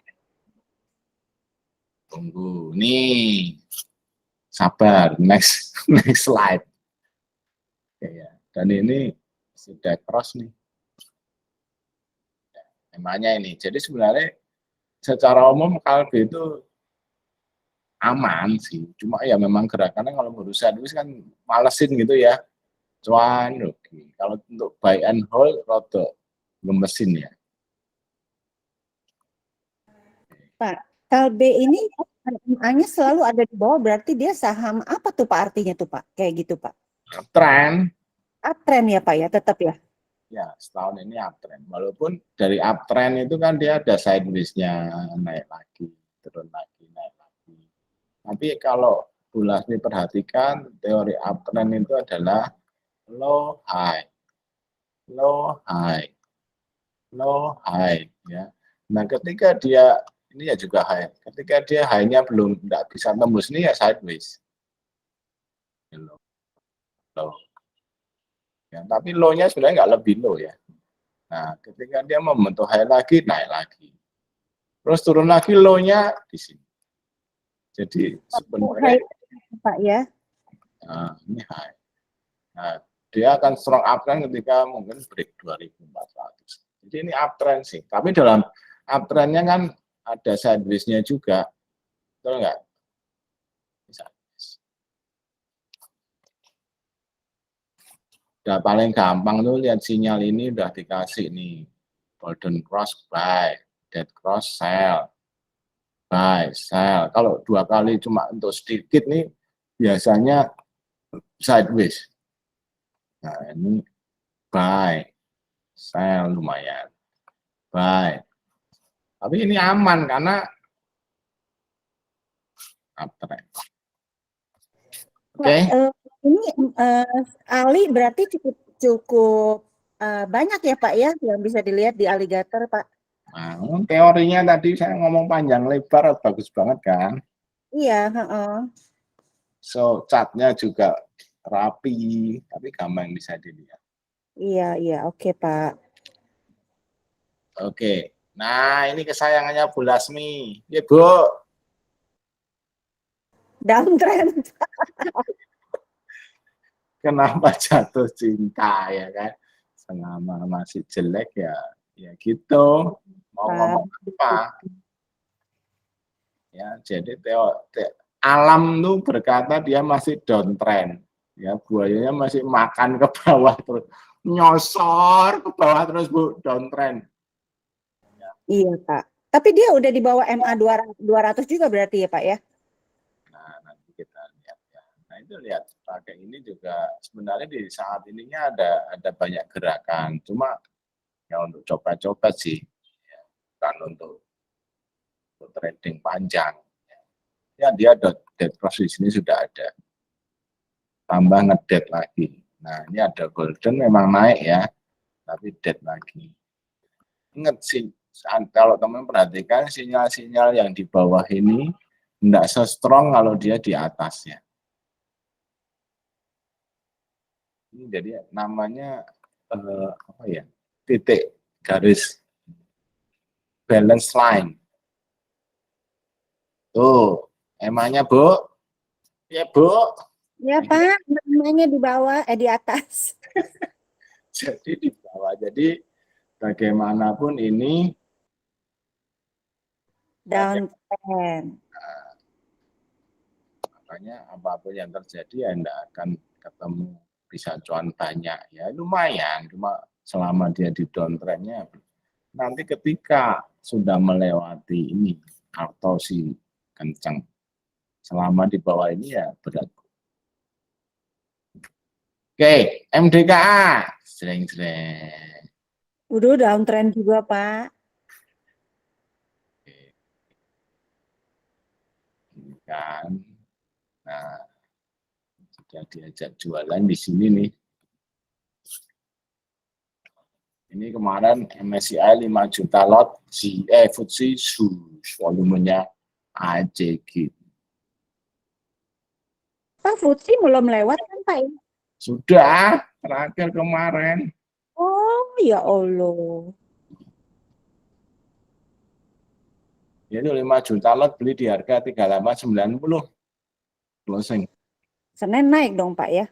Tunggu, nih, sabar, next slide. Ya, dan ini sudah cross nih. Emangnya ini. Jadi sebenarnya secara umum KLB itu aman sih. Cuma ya memang gerakannya kalau berusaha itu kan malesin gitu ya. Cuan, oke. Kalau untuk buy and hold, rada gemesin ya. Pak, KLB ini MA-nya selalu ada di bawah, berarti dia saham apa tuh Pak artinya tuh Pak? Kayak gitu Pak. Uptrend, Uptrend ya Pak ya, tetap ya? ya setahun ini uptrend. Walaupun dari uptrend itu kan dia ada sideways-nya, naik lagi, turun lagi, naik lagi. Tapi kalau Bu Lasmi perhatikan, teori uptrend itu adalah low, high, low, high, low, high. Ya. Nah, ketika dia ini ya juga high. Ketika dia high-nya belum tidak bisa tembus ini ya sideways. Low. Low. Ya, tapi low-nya sebenarnya nggak lebih low ya. Nah, ketika dia membentuk high lagi, naik lagi. Terus turun lagi low-nya di sini. Jadi sebenarnya Pak ya. Nah, ini high. Nah, dia akan strong uptrend ketika mungkin break 2400. Jadi ini uptrend sih. Tapi dalam uptrendnya kan ada sideways-nya juga, betul nggak? Udah paling gampang tuh lihat sinyal ini udah dikasih nih, golden cross buy, dead cross sell, buy, sell. Kalau dua kali cuma untuk sedikit nih biasanya sideways. Nah ini buy, sell lumayan, buy. Tapi ini aman karena uptrend. Oke. Ini Ali berarti cukup banyak ya Pak ya yang bisa dilihat di Alligator Pak. Nah, teorinya tadi saya ngomong panjang lebar bagus banget kan. Iya. So chartnya juga rapi, tapi gampang bisa dilihat. Iya, oke Pak. Oke, nah ini kesayangannya Bu Lasmi, ya Bu. Downtrend. Kenapa jatuh cinta ya kan? Selama masih jelek ya gitu. Mau ngomong apa? Ya, jadi alam tuh berkata dia masih downtrend. Ya, buayanya masih makan ke bawah terus, nyosor ke bawah terus Bu, downtrend. Ya. Iya Pak. Tapi dia udah di bawah MA 200 juga berarti ya Pak ya? Nah, nanti kita lihat ya. Nah, itu lihat pakai ini juga sebenarnya di saat ininya ada banyak gerakan. Cuma ya untuk coba-coba sih, ya, bukan untuk trading panjang. Ya dia dead cross di sini sudah ada. Tambah ngedead lagi. Nah, ini ada golden memang naik ya, tapi dead lagi. Ingat sih, kalau teman perhatikan sinyal-sinyal yang di bawah ini tidak se-strong kalau dia di atasnya. Ini jadi namanya apa ya? Titik garis balance line. Tuh, emangnya Bu? Ya Bu. Ya Pak, namanya di bawah, di atas. Jadi di bawah. Jadi bagaimanapun ini Downtrend. makanya apapun yang terjadi ya tidak akan ketemu bisa cuan banyak ya lumayan, cuma selama dia di downtrendnya nanti ketika sudah melewati ini atau si kencang selama di bawah ini ya berat. Oke, MDKA. Sering-sering. Udah downtrend juga, Pak. Ini kan. Nah, sudah diajak jualan di sini nih. Ini kemarin MSCI 5 juta lot, FTSE volumenya ACG. Pak FTSE belum lewat kan, Pak? Sudah, terakhir kemarin. Oh, ya Allah. Itu 5 juta lot beli di harga 38,90. Closing. Senin naik dong, Pak ya?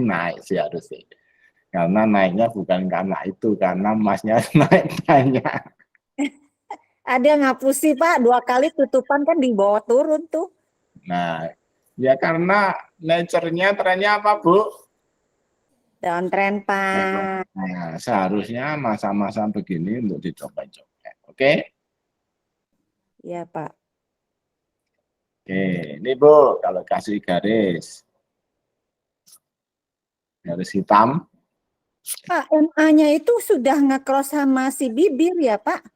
Naik sih harusnya. Karena naiknya bukan karena itu, karena emasnya naik banyak. Ada yang ngapusi, Pak. 2 kali tutupan kan di bawah turun tuh. Nah, ya karena nature-nya trennya apa, Bu? Downtrend, Pak. Nah, seharusnya masa-masa begini untuk dicoba-coba. Oke? Iya, Pak. Oke, ini Bu, kalau kasih garis hitam, Pak, MA-nya itu sudah nge-cross sama si bibir ya, Pak?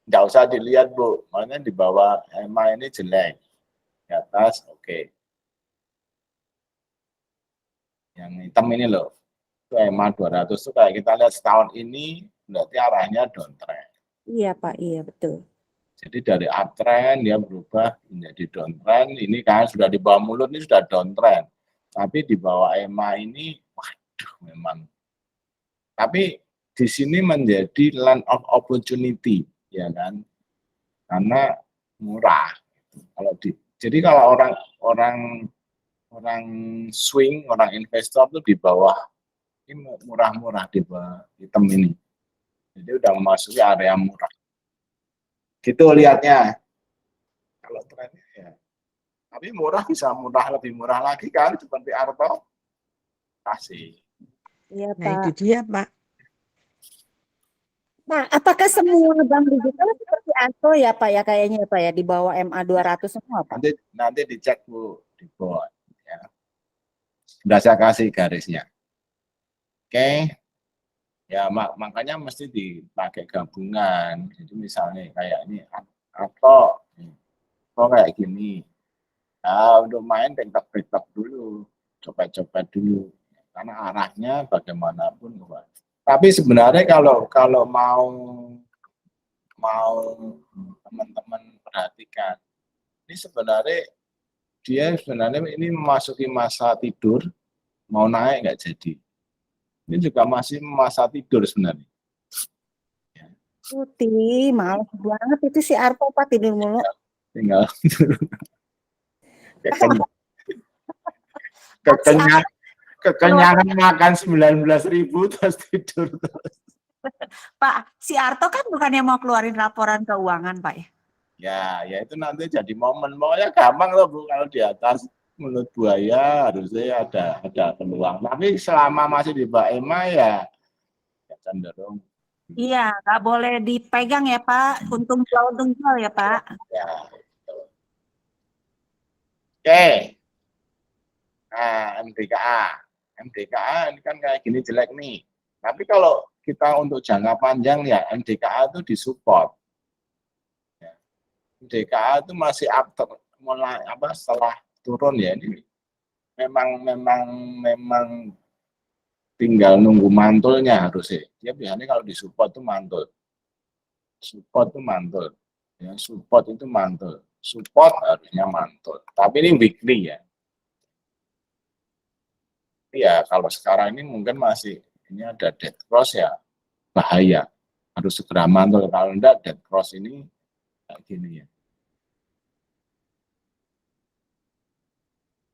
nggak usah dilihat, Bu. Makanya di bawah EMA ini jelek. Di atas, oke. Yang hitam ini loh, itu EMA 200 itu kayak kita lihat setahun ini, berarti arahnya downtrend. Iya, Pak. Iya, betul. Jadi dari uptrend dia berubah menjadi downtrend. Ini kan sudah di bawah mulut ini sudah downtrend. Tapi di bawah EMA ini, waduh memang. Tapi di sini menjadi land of opportunity, ya kan? Karena murah. Jadi kalau orang swing, orang investor tuh di bawah ini murah-murah di bawah hitam ini. Jadi udah memasuki area murah. Gitu lihatnya. Kalau trennya ya. Tapi murah bisa lebih murah lagi kan seperti Arto. Kasih. Iya, Nah, itu Pak. dia, Pak. Nah, apakah semua bank digital seperti Anto ya, Pak ya, kayaknya Pak ya, di bawah MA 200 semua, Pak? Nanti dicek Bu di bot ya. Sudah saya kasih garisnya. Oke. Ya makanya mesti dipakai gabungan. Jadi misalnya kayak ini atau kayak gini. Nah, untuk main tektok dulu, coba-coba dulu. Karena arahnya bagaimanapun. Tapi sebenarnya kalau mau teman-teman perhatikan, ini sebenarnya ini memasuki masa tidur, mau naik nggak jadi. Ini juga masih masa tidur sebenarnya. Putih, males banget itu si Arto, Pak, tidur mulu. Tinggal kekenyangan makan 19.000 terus tidur terus. Pak, si Arto kan bukannya mau keluarin laporan keuangan, Pak ya? Ya itu nanti jadi momen. Pokoknya gampang loh Bu, kalau di atas mulut buaya harusnya ada peluang. Tapi selama masih di bawah EMA ya cenderung. Iya, nggak boleh dipegang ya, Pak. Untung jual ya, Pak. Ya. Oke. Nah, MDKA ini kan kayak gini jelek nih. Tapi kalau kita untuk jangka panjang ya MDKA itu disupport. Ya. MDKA itu masih mulai setelah turun ya ini memang tinggal nunggu mantulnya harusnya. Dia biasanya kalau disupport itu mantul. Support itu mantul. Ya, support itu mantul. Support harusnya mantul. Tapi ini weekly ya. Ya kalau sekarang ini mungkin masih ini ada dead cross ya bahaya, harus segera mantul. Kalau enggak dead cross ini kayak gini ya.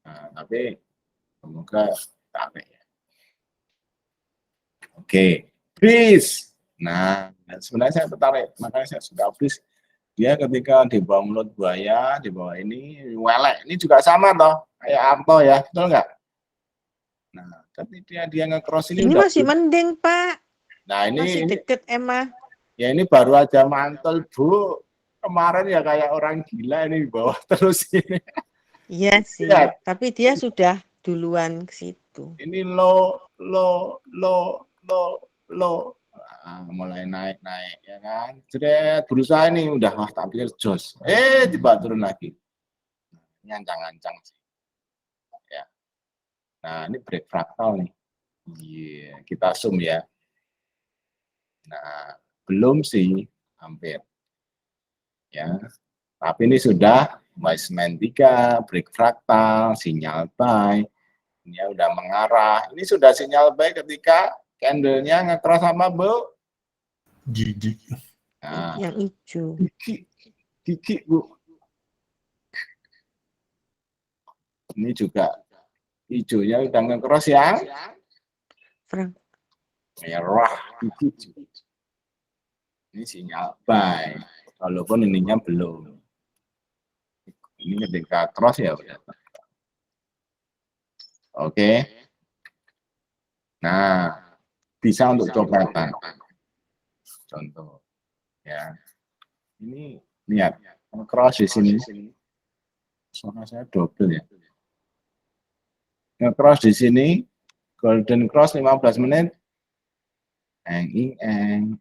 Nah, tapi semoga tarik ya. Oke, BRIS. Nah sebenarnya saya tertarik, makanya saya suka BRIS. Dia ketika di bawah mulut buaya, di bawah ini welek, ini juga sama toh kayak Arto ya, betul nggak? Nah, ketika dia nge-cross ini masih mending, Pak. Nah, Masih deket Emma. Ya ini baru aja mantul, Bu. Kemarin ya kayak orang gila ini di bawah terus ini. Iya sih, Ya. tapi dia sudah duluan ke situ. itu. Ini low. Nah, mulai naik ya kan. Jret, berusaha ini udah wah tak pikir jos. Tiba turun lagi. Ini ancang-ancang sih. Ya. Nah, ini break fraktal nih. Iya, kita zoom ya. Nah, belum sih, hampir. Ya. Tapi ini sudah basement 3, break fraktal, sinyal buy. Ini udah mengarah. Ini sudah sinyal buy ketika candlenya nge-cross sama Bu. Gigi. Nah, Yang hijau. gigi Bu. Ini juga hijaunya udah nge-cross yang Frank. merah gigi. Ini sinyal buy. Walaupun ininya belum. Ini ketika cross ya udah. Oke. Nah, bisa untuk copetan. Contoh. Ya. Ini lihat cross di sini. Suara saya double ya. Nge-cross di sini, golden cross 15 menit. Eng.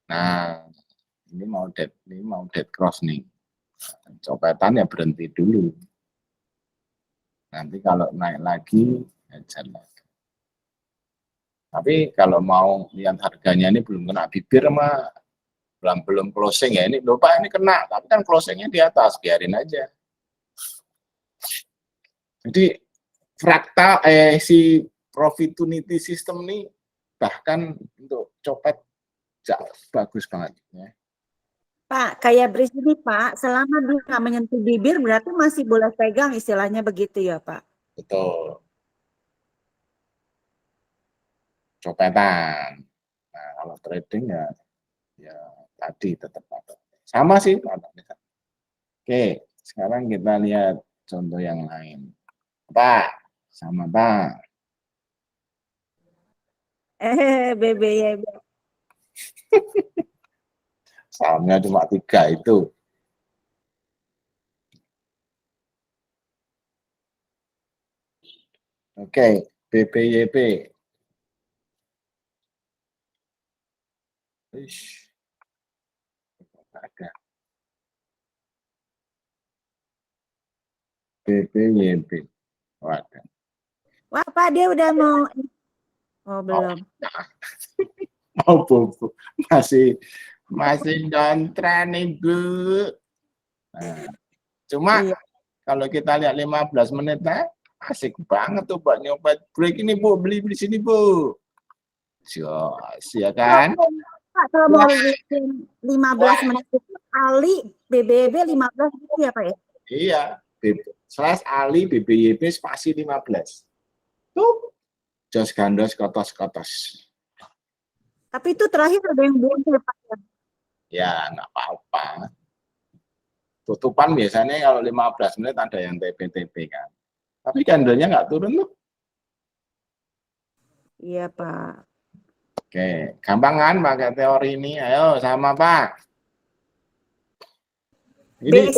Nah, ini mau dead cross nih. Copetan ya berhenti dulu. Nanti kalau naik lagi, ya jalan. Tapi kalau mau lihat harganya ini belum kena bibir mah belum closing ya, ini lupa ini kena, tapi kan closingnya di atas, biarin aja. Jadi fraktal si profitability system ini bahkan untuk copet bagus banget ya. Pak, kayak bris ini Pak, selama dia nggak menyentuh bibir berarti masih boleh pegang istilahnya begitu ya Pak? Betul. Copetan. Nah, kalau trading ya tadi tetap ada. Sama sih. Oke, sekarang kita lihat contoh yang lain. Pak, sama Pak. BBYB. Sahamnya cuma 3 itu. Oke, BBYP. Ada. BBYP. Wadah. Wah Pak, dia udah mau. Oh belum. Mau bobo. Masih downtrend Ibu. Nah, cuma Iya. kalau kita lihat 15 menit asik banget tuh Pak nyopet break ini Bu, beli sini Bu. Jos, ya kan? Pak, kalau mau 15 menit itu Ali BBB 15 gitu ya Pak ya? Iya, /Ali BBYP spasi 15. Tuh, jos gandos kotos. Tapi itu terakhir ada yang bunyi Pak ya? Ya, nggak apa-apa. Tutupan biasanya kalau 15 menit ada yang TP kan. Tapi candlenya nggak turun tuh. Iya Pak. Oke, gampang kan pakai teori ini? Ayo sama Pak. Ini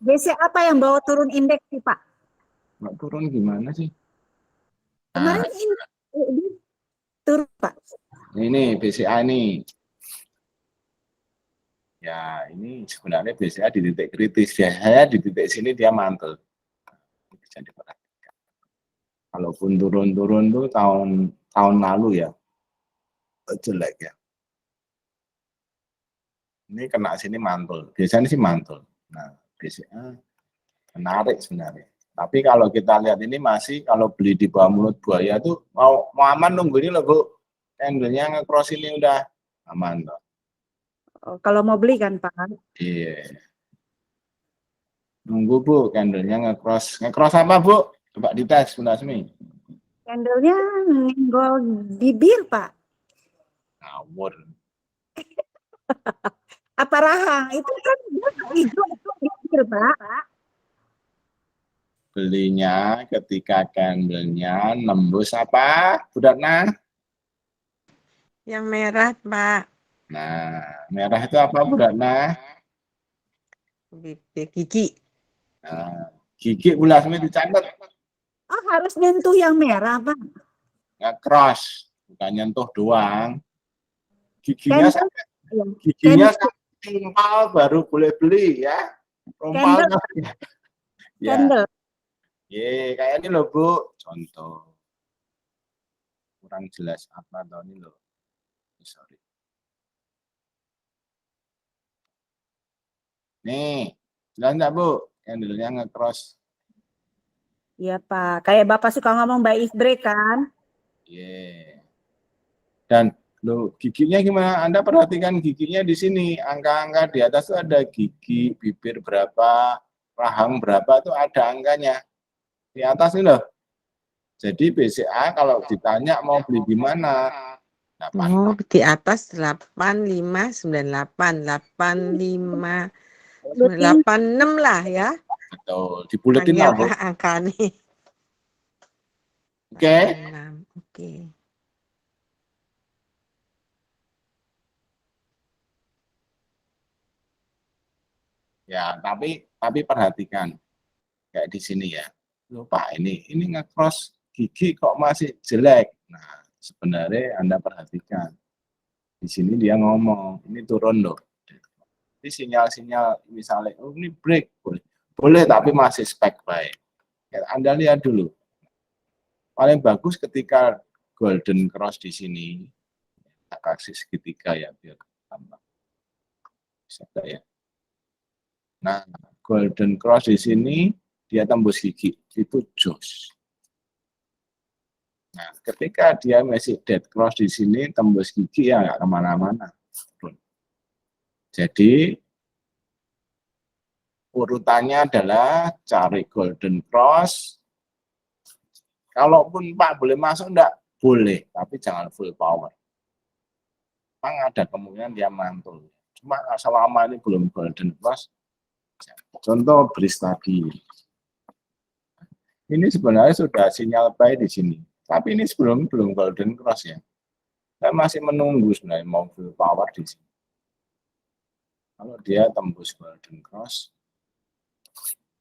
BCA apa yang bawa turun indeks sih Pak? nggak turun gimana sih? Kemarin Nah, ini turun Pak. ini BCA ini. Ya, ini sebenarnya BCA di titik kritis. Biasanya di titik sini dia mantul. Bisa diperhatikan. Kalaupun turun tuh tahun lalu ya, jelek ya. Ini kena sini mantul. Biasanya sih mantul. Nah, BCA menarik sebenarnya. Tapi kalau kita lihat ini masih kalau beli di bawah mulut buaya tuh mau aman nunggu ini loh Bu. Candlenya nge-cross ini udah aman loh. Oh, kalau mau beli kan Pak? Iya. Nunggu Bu, candlenya nge-cross. Nge-cross apa Bu? Coba dites Bu Lasmi. Candlenya nyenggol bibir Pak. Ngawur. Apa rahang? Itu kan hijau itu bibir Pak. Belinya ketika candlenya nembus apa? Bu Datna? Yang merah, Pak. Nah, merah itu apa Bu Datna? Bibir gigi. Nah, Gigi ulasnya dicatat, Oh, harus nyentuh yang merah, Pak. nge-cross, bukan nyentuh doang. Giginya Candle, sampai ya. giginya Candle, sampai rompal baru boleh beli ya. Rompalnya ya. candle. Ye, kayak ini loh Bu, contoh. Kurang jelas apa atau ini loh. Sorry. Nih, jelas nggak Bu? Candle-nya nge-cross. Iya, Pak. Kayak Bapak suka ngomong by if break kan? Ye. Dan lo giginya gimana? Anda perhatikan giginya di sini. Angka-angka di atas itu ada gigi, bibir berapa, rahang berapa itu ada angkanya. Di atas ini loh. Jadi BCA kalau ditanya mau beli di mana? Oh, di atas 8598, 85, 86 lah ya. Betul, dibuletin Angel lah Bu. angka nih. Oke. 86, oke. Ya, tapi perhatikan kayak di sini ya. Lupa ini nge-cross gigi kok masih jelek. Nah, sebenarnya Anda perhatikan. Di sini dia ngomong, ini turun loh. Ini sinyal-sinyal misalnya, oh ini break, boleh. Boleh, tapi masih spek baik. Ya, Anda lihat dulu. Paling bagus ketika golden cross di sini. Kita kasih segitiga ya, biar tambah. Bisa enggak ya? Nah, golden cross di sini, dia tembus gigi. Itu jos. Nah, ketika dia masih dead cross di sini, tembus gigi ya nggak kemana-mana. Jadi, urutannya adalah cari golden cross. Kalaupun Pak boleh masuk, enggak? Boleh, tapi jangan full power. Memang ada kemungkinan dia mantul. Cuma selama ini belum golden cross, contoh bris tadi. Ini sebenarnya sudah sinyal baik di sini. Tapi ini belum golden cross ya. Saya masih menunggu sebenarnya mau full power di sini. Kalau dia tembus golden cross,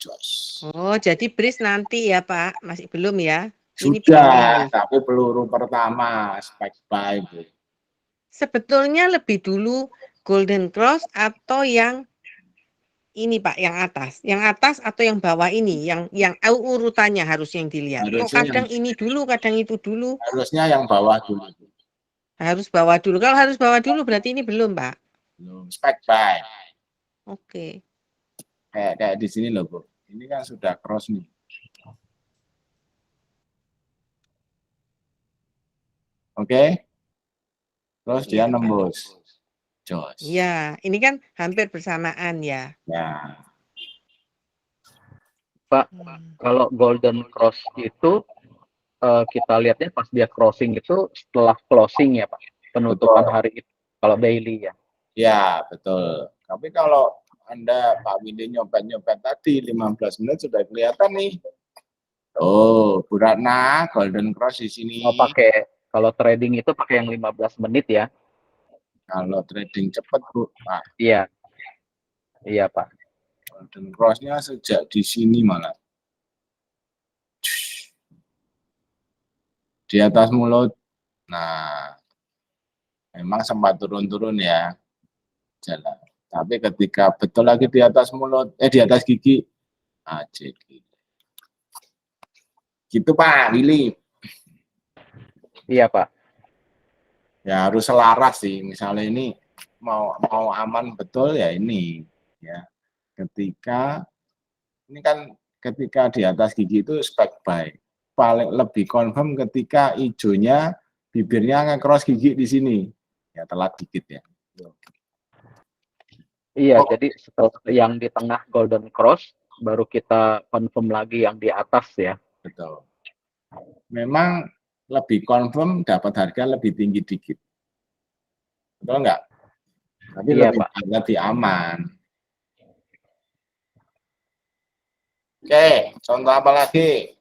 jos. Oh, jadi bris nanti ya Pak, masih belum ya? Ini Sudah, tapi peluru pertama, spek buy. sebetulnya lebih dulu golden cross atau yang ini Pak, yang atas? Yang atas atau yang bawah ini? Yang urutannya harus yang dilihat. Kok Harusnya kadang ini dulu, kadang itu dulu? Harusnya yang bawah dulu. Harus bawah dulu. Kalau harus bawah dulu berarti ini belum Pak. Belum, spek buy. Oke. Kayak di sini loh Bu. Ini kan sudah cross nih. Oke. Terus dia Iya, Pak. nembus. Jos. Iya, ini kan hampir bersamaan ya. Ya. Pak, kalau golden cross itu kita lihatnya pas dia crossing itu setelah closing ya Pak, penutupan Betul. hari itu kalau daily ya. Ya, betul. Tapi kalau Anda Pak Windy nyopet-nyopet tadi 15 menit sudah kelihatan nih. Oh, Bu Ratna, golden cross di sini. Oh, kalau trading itu pakai yang 15 menit ya. Kalau trading cepat Bu, Pak. Iya. Iya, Pak. Golden cross-nya sejak di sini malah. Di atas mulut. Nah, memang sempat turun-turun ya. Jalan. Tapi ketika betul lagi di atas mulut, di atas gigi, aja gitu Pak Willy. Iya Pak. Ya harus selaras sih. Misalnya ini mau aman betul ya ini ya. Ketika ini kan ketika di atas gigi itu spek buy. Paling lebih confirm ketika hijaunya bibirnya nge-cross gigi di sini. Ya telat dikit ya. Iya, jadi setelah yang di tengah golden cross baru kita confirm lagi yang di atas ya. Betul. Memang lebih confirm dapat harga lebih tinggi dikit. Betul enggak? Tapi Iya, lebih, Pak. lebih aman. Oke, contoh apa lagi?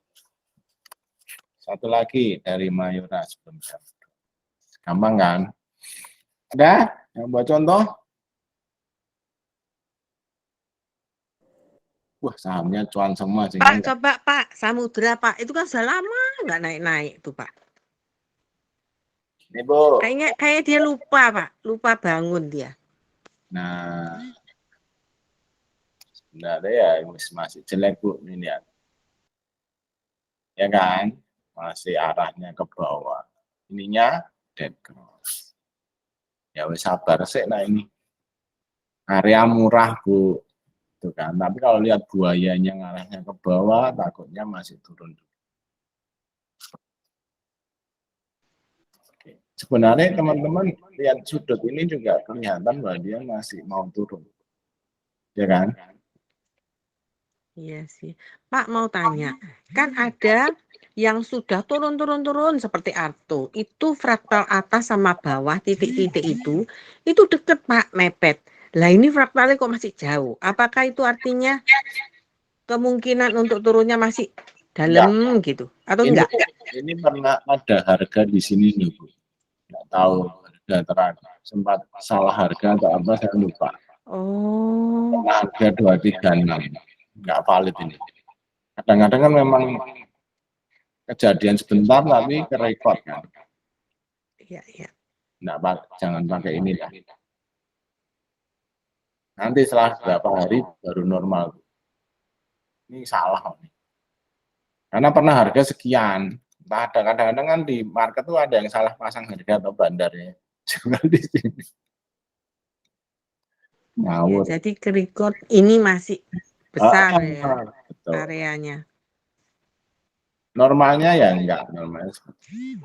Satu lagi dari Mayura sebelum jam. Gampang kan? Ada yang buat contoh? wah sahamnya cuan semua Pak, sehingga coba Pak, Samudra Pak, itu kan sudah lama nggak naik-naik tuh Pak. ini Bu. Kayak dia lupa Pak, lupa bangun dia. Nah, sebenarnya ya masih jelek Bu ini ya. Ya kan? Masih arahnya ke bawah. Ininya dead cross. Ya wes sabar sih nah ini. Area murah Bu. Tuh kan. Tapi kalau lihat buayanya ngarahnya ke bawah, takutnya masih turun. Oke. Sebenarnya teman-teman lihat sudut ini juga kelihatan bahwa dia masih mau turun. Ya kan? Iya sih. Pak mau tanya, kan ada yang sudah turun seperti Arto. Itu fraktal atas sama bawah titik-titik itu deket Pak, mepet. Lah ini fraktalnya kok masih jauh. Apakah itu artinya kemungkinan untuk turunnya masih dalam gitu atau enggak? Ini pernah ada harga di sini nih Bu. Nggak tahu harga terakhir. Sempat salah harga atau apa saya lupa. Oh, Harga 236. Nggak valid ini. Kadang-kadang kan memang kejadian sebentar tapi kerekod kan. iya. Jangan pakai ini lah. Nanti setelah beberapa hari baru normal. Ini salah nih. Karena pernah harga sekian. Entah ada kadang-kadang kan di market tuh ada yang salah pasang harga atau bandarnya. Jangan di sini. Ya, Ngawur. jadi kerekod ini masih besar ya Betul. areanya. Normalnya ya enggak, normalnya seperti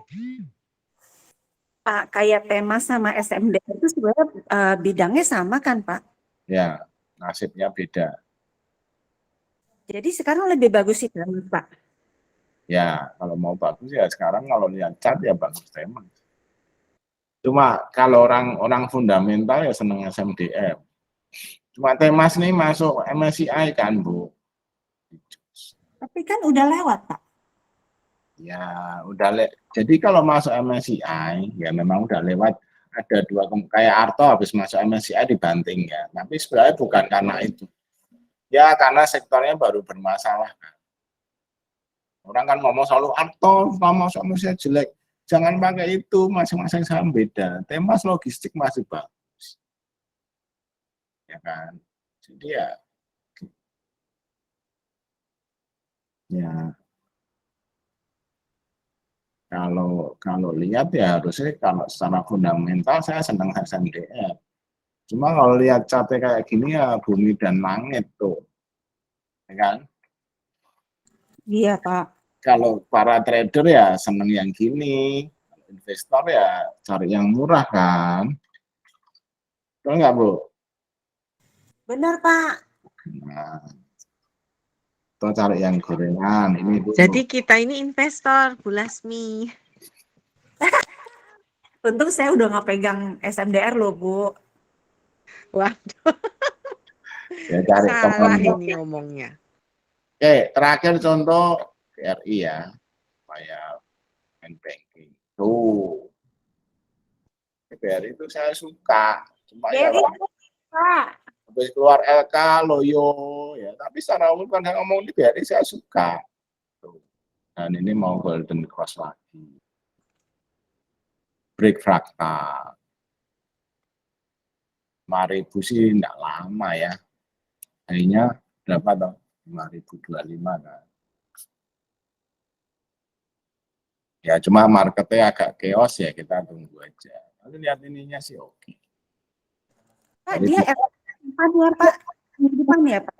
Pak, kayak Temas sama SMD itu sebenarnya bidangnya sama kan Pak? ya, nasibnya beda. Jadi sekarang lebih bagus sih Temas Pak. Ya, kalau mau bagus ya sekarang kalau lihat chart ya bagus Temas. Cuma kalau orang fundamental ya seneng SMDM. Cuma Temas nih masuk MSCI kan, Bu. Tapi kan udah lewat Pak. Ya, jadi kalau masuk MSCI ya memang udah lewat. Ada dua kayak Arto habis masuk MSCI dibanting ya. Tapi sebenarnya bukan karena itu. Ya karena sektornya baru bermasalah. Orang kan ngomong selalu Arto sama manusia jelek. Jangan pakai itu, masing-masing saham beda. Temas logistik masih bagus. Ya kan. Jadi ya kalau lihat ya harusnya kalau secara fundamental saya senang SMDR. Cuma kalau lihat catnya kayak gini ya bumi dan langit tuh. Ya kan? Iya Pak. Kalau para trader ya seneng yang gini. Investor ya cari yang murah kan. Betul nggak Bu? Benar Pak. Nah, atau cari yang gorengan ini Bu. Jadi kita ini investor, Bu Lasmi. Untung saya udah nggak pegang SMDR loh Bu. Wah, Ya, cari salah teman. ini ngomongnya. Oke, terakhir contoh BRI ya, supaya main banking. Tuh, BRI itu saya suka. Cuma ya Pak. habis keluar LK, loyo, ya. Tapi secara umum kan saya ngomong di BRI saya suka. Tuh. Dan ini mau golden cross lagi. Break fractal. 5.000 sih enggak lama ya. Hanya berapa toh? 5.025 kan. Ya cuma marketnya agak chaos ya, kita tunggu aja. Lalu lihat ininya sih oke. Pak, dia depan ya Pak. Minggu depan ya Pak.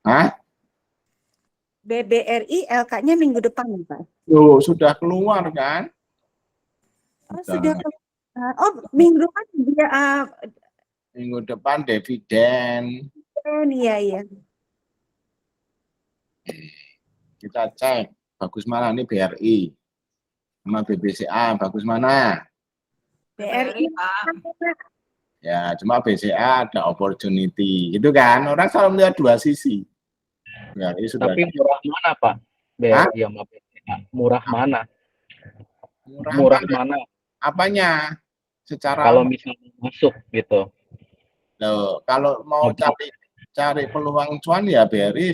Hah? BBRI LK-nya minggu depan ya Pak. Loh, sudah keluar kan? Oh, sudah keluar. Oh, minggu depan dia Minggu depan dividen. iya. Kita cek bagus mana nih BRI sama BBCA bagus mana? BRI Pak. Ya cuma BCA ada opportunity gitu kan, orang selalu melihat dua sisi. BRI sudah. Tapi murah mana Pak? BRI sama BCA. Murah mana? Murah mana? Apanya? Secara Kalau misalnya masuk gitu. loh, kalau mau cari cari peluang cuan ya BRI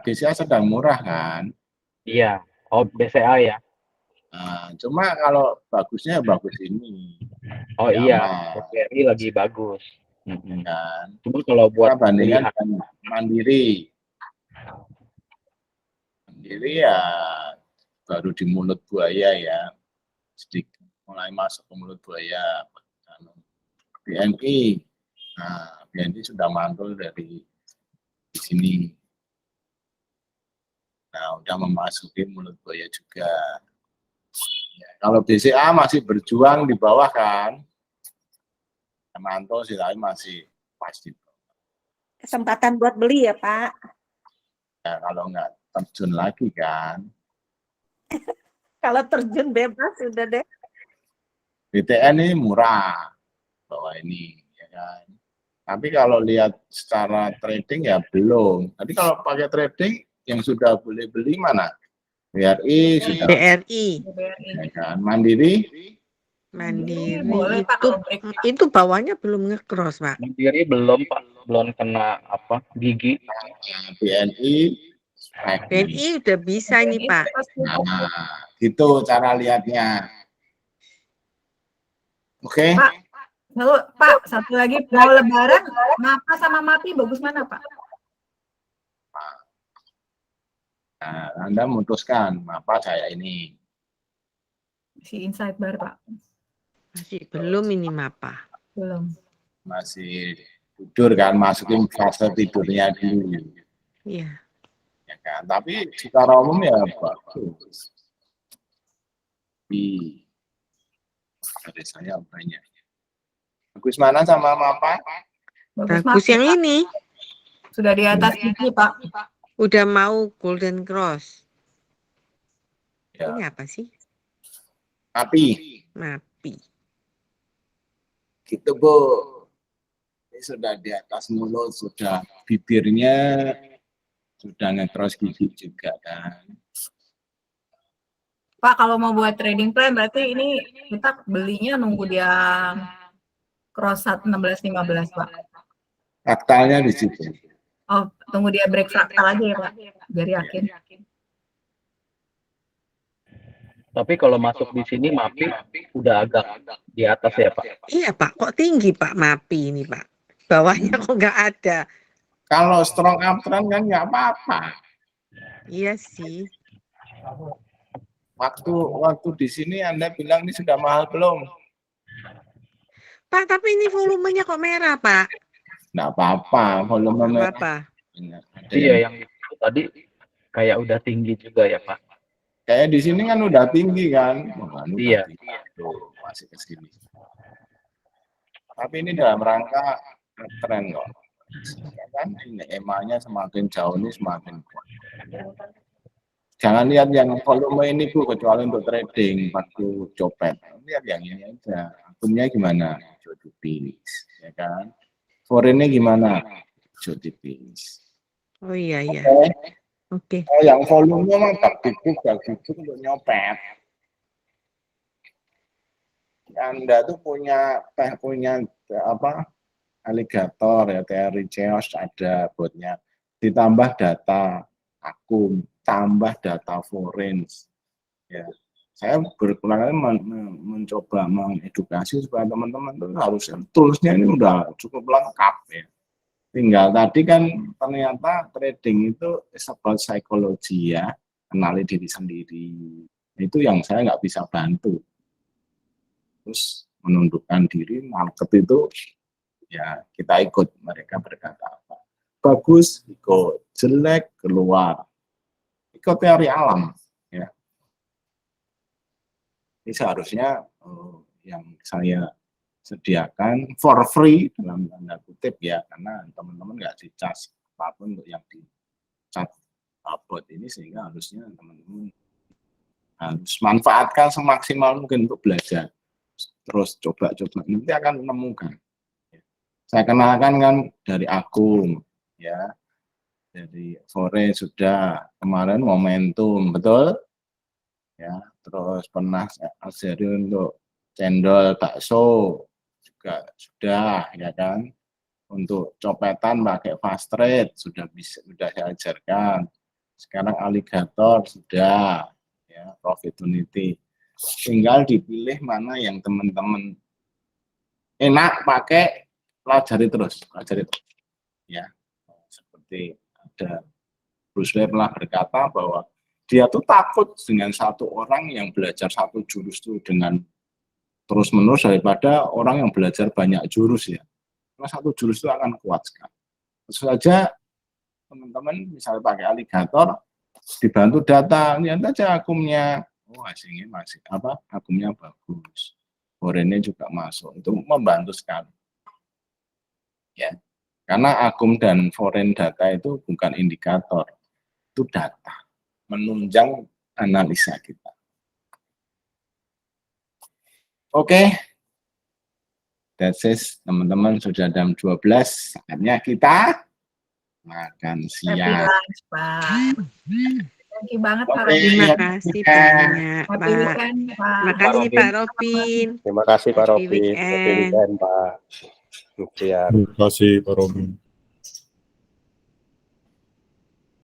BCA sedang murah kan. Iya. Oh, BCA ya. Nah, cuma kalau bagusnya bagus ini Oh iya, Yaman BRI lagi bagus. kan. Cuma kalau Kita buat bandingkan lihat dengan Mandiri. Mandiri ya baru di mulut buaya ya. Sedikit mulai masuk ke mulut buaya. BNI. Nah, BNI sudah mantul dari di sini. Nah, udah memasuki mulut buaya juga. Ya, kalau BCA masih berjuang di bawah kan, mantul sih tapi masih pasti. Kesempatan buat beli ya Pak. Ya, kalau nggak terjun lagi kan. Kalau terjun bebas sudah deh. BTN ini murah bawah ini, ya kan. Tapi kalau lihat secara trading ya belum. Tapi kalau pakai trading yang sudah boleh beli mana? BRI sudah, BRI. ya kan. Mandiri, Mandiri Boleh, Pak, kalau break, Pak. itu bawahnya belum nge-cross, Pak. Mandiri belum Pak, belum kena gigi. BNI, BNI udah bisa ini, Pak. Nah, gitu cara lihatnya. Oke. Pak, lalu Pak, satu lagi mau lebaran, MAPA sama MAPI bagus mana Pak? Nah, Anda memutuskan apa saya ini. Si Insight Bar Pak, Masih belum ini, MAPA. belum. Masih tidur kan, masukin fase tidurnya dulu. Iya. Ya kan? Tapi secara umum ya bagus. Dari saya banyak. Bagus mana sama apa? Bagus MAPI, yang Pak. ini. Sudah di atas gigi Pak. Udah mau Golden Cross. Ya. Ini apa sih? Tapi MAPI. gitu Bu. Ini sudah di atas mulut, sudah bibirnya sudah nge-cross gigi juga kan. Pak, kalau mau buat trading plan berarti ini kita belinya nunggu dia cross 16-15 Pak. Faktalnya di situ. Oh, tunggu dia break fraktal aja ya Pak, biar yakin. Tapi kalau masuk di sini MAPI udah agak di atas ya Pak. Iya, Pak. Kok tinggi, Pak, MAPI ini, Pak? Bawahnya kok nggak ada. Kalau strong uptrend kan nggak apa-apa. Iya sih. Waktu di sini Anda bilang ini sudah mahal belum? Pak, tapi ini volumenya kok merah, Pak? Nggak apa-apa, volume merah. Apa? Iya, yang itu tadi kayak udah tinggi juga ya Pak. Kayak di sini kan udah tinggi kan? Iya. Tuh, masih ke sini. Tapi ini dalam rangka tren kok. Kan ini EMA-nya semakin jauh ini semakin kuat. Jangan lihat yang volume ini Bu, kecuali untuk trading, waktu copet. Lihat yang ini aja. Akunnya gimana? Hijau tipis, ya kan? Foreign-nya gimana? Hijau tipis. Oh iya, iya. Oke. Oh, yang volumenya mah bagus untuk nyopet. Anda tuh punya apa? Alligator ya, teori chaos ada botnya. Ditambah data akun, tambah data foreign. Ya. Saya berulang kali mencoba mengedukasi supaya teman-teman tuh harusnya toolsnya ini udah cukup lengkap ya. Tinggal tadi kan ternyata trading itu is about psychology ya, kenali diri sendiri. Itu yang saya nggak bisa bantu. Terus menundukkan diri, market itu ya kita ikut, mereka berkata apa. Bagus, ikut. Jelek, keluar. Ikut teori alam. Ya. Ini seharusnya yang saya sediakan for free dalam tanda kutip ya, karena teman-teman nggak dicas apapun untuk yang di chat bot ini, sehingga harusnya teman-teman harus manfaatkan semaksimal mungkin untuk belajar, terus coba-coba nanti akan menemukan. Saya kenalkan kan dari akun ya, dari sore sudah, kemarin momentum betul ya, terus pernah ajari untuk cendol bakso juga sudah ya kan. Untuk copetan pakai fast trade sudah saya ajarkan. Sekarang alligator sudah, ya, profitability. Tinggal dipilih mana yang teman-teman enak pakai, pelajari terus. Ya, seperti ada Bruce Lee pernah berkata bahwa dia tuh takut dengan satu orang yang belajar satu jurus itu dengan terus-menerus daripada orang yang belajar banyak jurus, ya. Karena satu jurus itu akan kuat sekali. Terus saja teman-teman misalnya pakai alligator, dibantu data, lihat aja akumnya, hasilnya masih akumnya bagus, foreignnya juga masuk, itu membantu sekali, ya. Karena akum dan foreign data itu bukan indikator, itu data menunjang analisa kita. Oke, that's it, teman-teman. Sudah jam 12, saatnya kita makan Happy siang. lunch, Pak. Thank you banget, Pak. Oke. Terima kasih banyak, Happy Pak. weekend, Pak. Terima kasih, Pak Robin. Terima kasih Pak Happy Robin. Happy weekend. weekend Pak. Siap. Terima kasih Pak Robin.